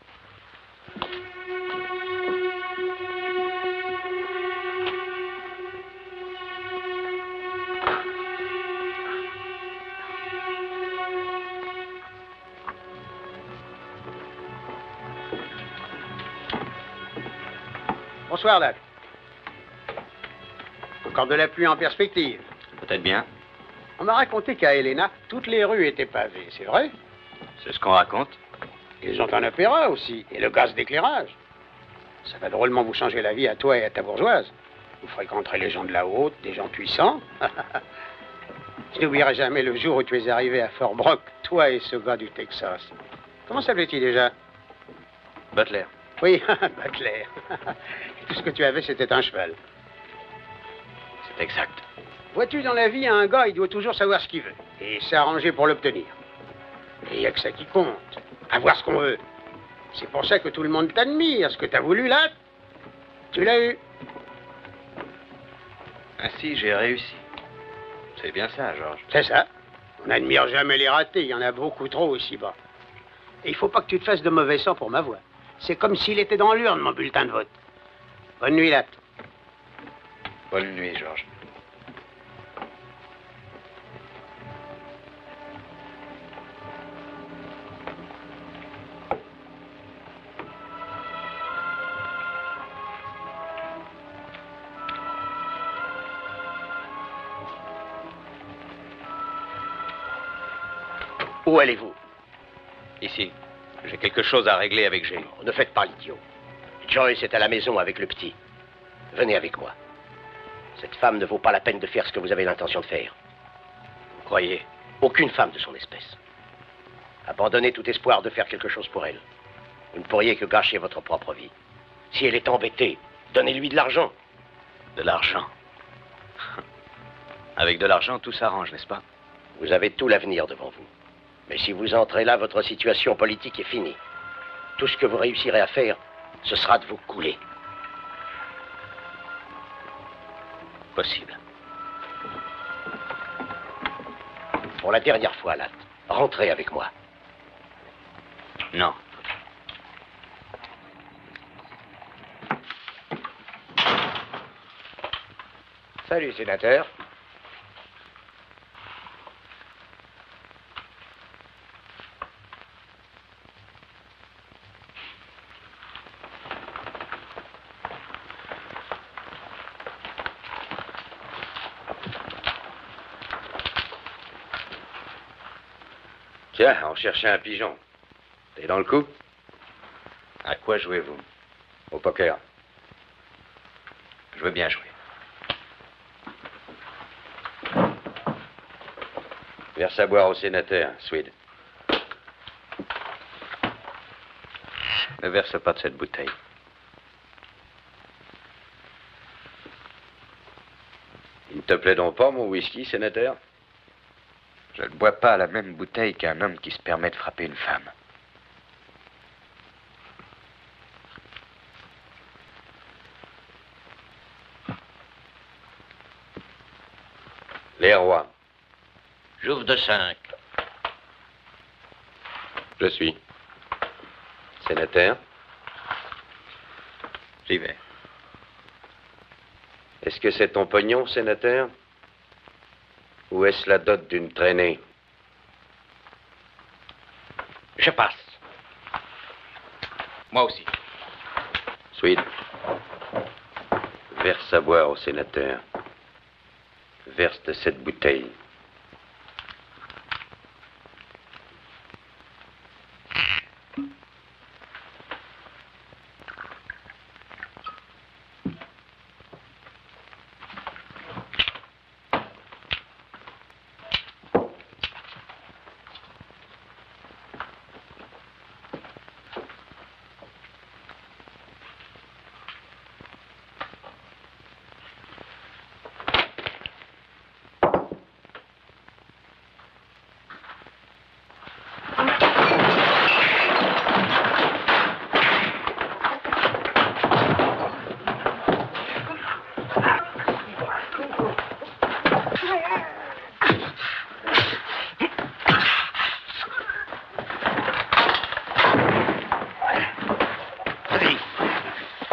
[SPEAKER 12] Bonsoir, Lac. Encore de la pluie en perspective.
[SPEAKER 3] Peut-être bien.
[SPEAKER 12] On m'a raconté qu'à Helena, toutes les rues étaient pavées, c'est vrai?
[SPEAKER 3] C'est ce qu'on raconte.
[SPEAKER 12] Ils ont un opéra aussi, et le gaz d'éclairage. Ça va drôlement vous changer la vie à toi et à ta bourgeoise. Vous fréquenterez les gens de la haute, des gens puissants. Je n'oublierai jamais le jour où tu es arrivé à Fort Brock, toi et ce gars du Texas. Comment s'appelait-il déjà?
[SPEAKER 3] Butler.
[SPEAKER 12] Oui, Butler. Et tout ce que tu avais, c'était un cheval.
[SPEAKER 3] C'est exact.
[SPEAKER 12] Vois-tu, dans la vie, un gars, il doit toujours savoir ce qu'il veut. Et s'arranger pour l'obtenir. Et il n'y a que ça qui compte. Avoir ce qu'on veut. C'est pour ça que tout le monde t'admire. Ce que tu as voulu, là, tu l'as eu.
[SPEAKER 3] Ainsi, j'ai réussi. C'est bien ça, Georges.
[SPEAKER 12] C'est ça. On n'admire jamais les ratés. Il y en a beaucoup trop ici-bas. Et il faut pas que tu te fasses de mauvais sang pour ma voix. C'est comme s'il était dans l'urne, mon bulletin de vote. Bonne nuit, Latte.
[SPEAKER 3] Bonne nuit, Georges.
[SPEAKER 6] Où allez-vous?
[SPEAKER 3] Ici. J'ai quelque chose à régler avec J'ai.
[SPEAKER 6] Ne faites pas l'idiot. Joyce est à la maison avec le petit. Venez avec moi. Cette femme ne vaut pas la peine de faire ce que vous avez l'intention de faire. Vous croyez? Aucune femme de son espèce. Abandonnez tout espoir de faire quelque chose pour elle. Vous ne pourriez que gâcher votre propre vie. Si elle est embêtée, donnez-lui de l'argent.
[SPEAKER 3] De l'argent. Avec de l'argent, tout s'arrange, n'est-ce pas?
[SPEAKER 6] Vous avez tout l'avenir devant vous. Mais si vous entrez là, votre situation politique est finie. Tout ce que vous réussirez à faire, ce sera de vous couler.
[SPEAKER 3] Possible.
[SPEAKER 6] Pour la dernière fois, Latte, rentrez avec moi.
[SPEAKER 3] Non.
[SPEAKER 6] Salut, sénateur.
[SPEAKER 3] Tiens, on cherchait un pigeon. T'es dans le coup? À quoi jouez-vous? Au poker. Je veux bien jouer. Verse à boire au sénateur, Swede. Ne verse pas de cette bouteille. Il ne te plaît donc pas, mon whisky, sénateur? Je ne bois pas à la même bouteille qu'un homme qui se permet de frapper une femme. Les rois.
[SPEAKER 13] J'ouvre de 5.
[SPEAKER 3] Je suis. Sénateur.
[SPEAKER 5] J'y vais.
[SPEAKER 3] Est-ce que c'est ton pognon, sénateur? Ou est-ce la dot d'une traînée?
[SPEAKER 4] Je passe. Moi aussi.
[SPEAKER 3] Swede, verse à boire au sénateur. Verse de cette bouteille.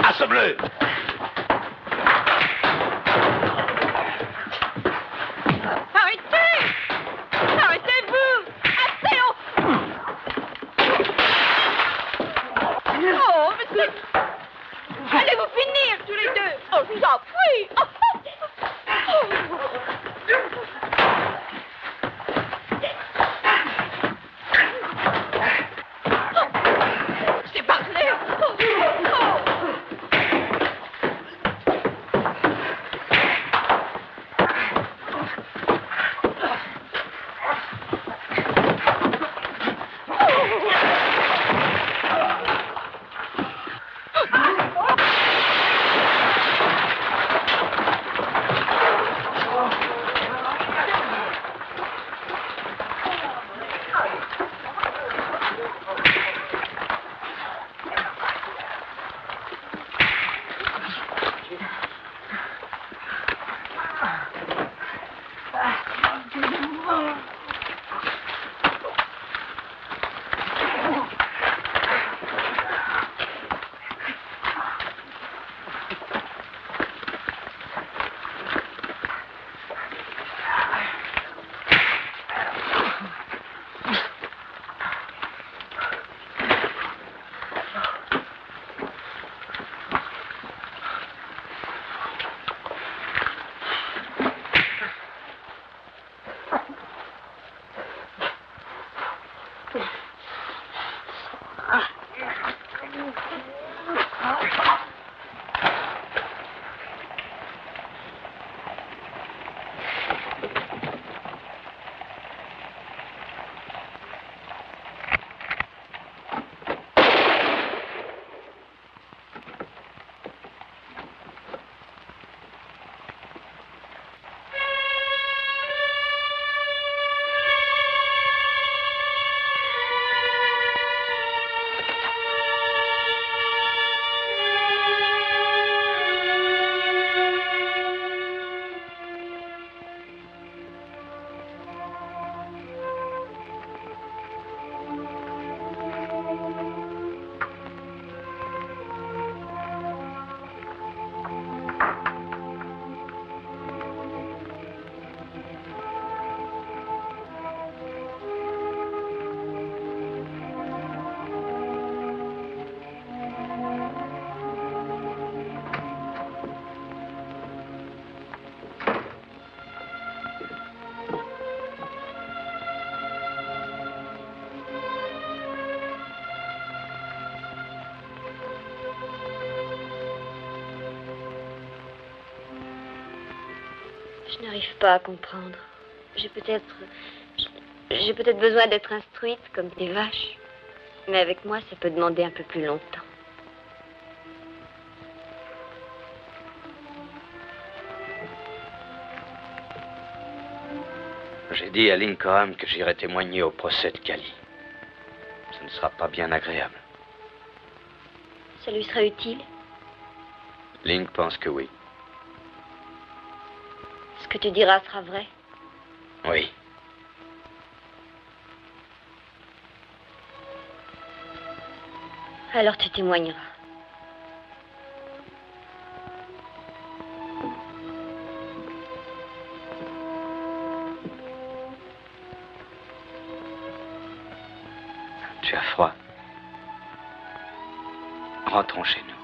[SPEAKER 4] Assomme-le!
[SPEAKER 7] Arrêtez! Arrêtez-vous! Assez! Oh, mais c'est... Allez vous finir, tous les deux! Oh, je vous en prie! C'est parlé!
[SPEAKER 9] Je n'arrive pas à comprendre. J'ai peut-être besoin d'être instruite comme des vaches. Mais avec moi, ça peut demander un peu plus longtemps.
[SPEAKER 2] J'ai dit à Lincoln que j'irai témoigner au procès de Cali. Ce ne sera pas bien agréable.
[SPEAKER 9] Ça lui sera utile?
[SPEAKER 2] Link pense que oui.
[SPEAKER 9] Ce que tu diras sera vrai?
[SPEAKER 2] Oui.
[SPEAKER 9] Alors tu témoigneras.
[SPEAKER 2] Tu as froid. Rentrons chez nous.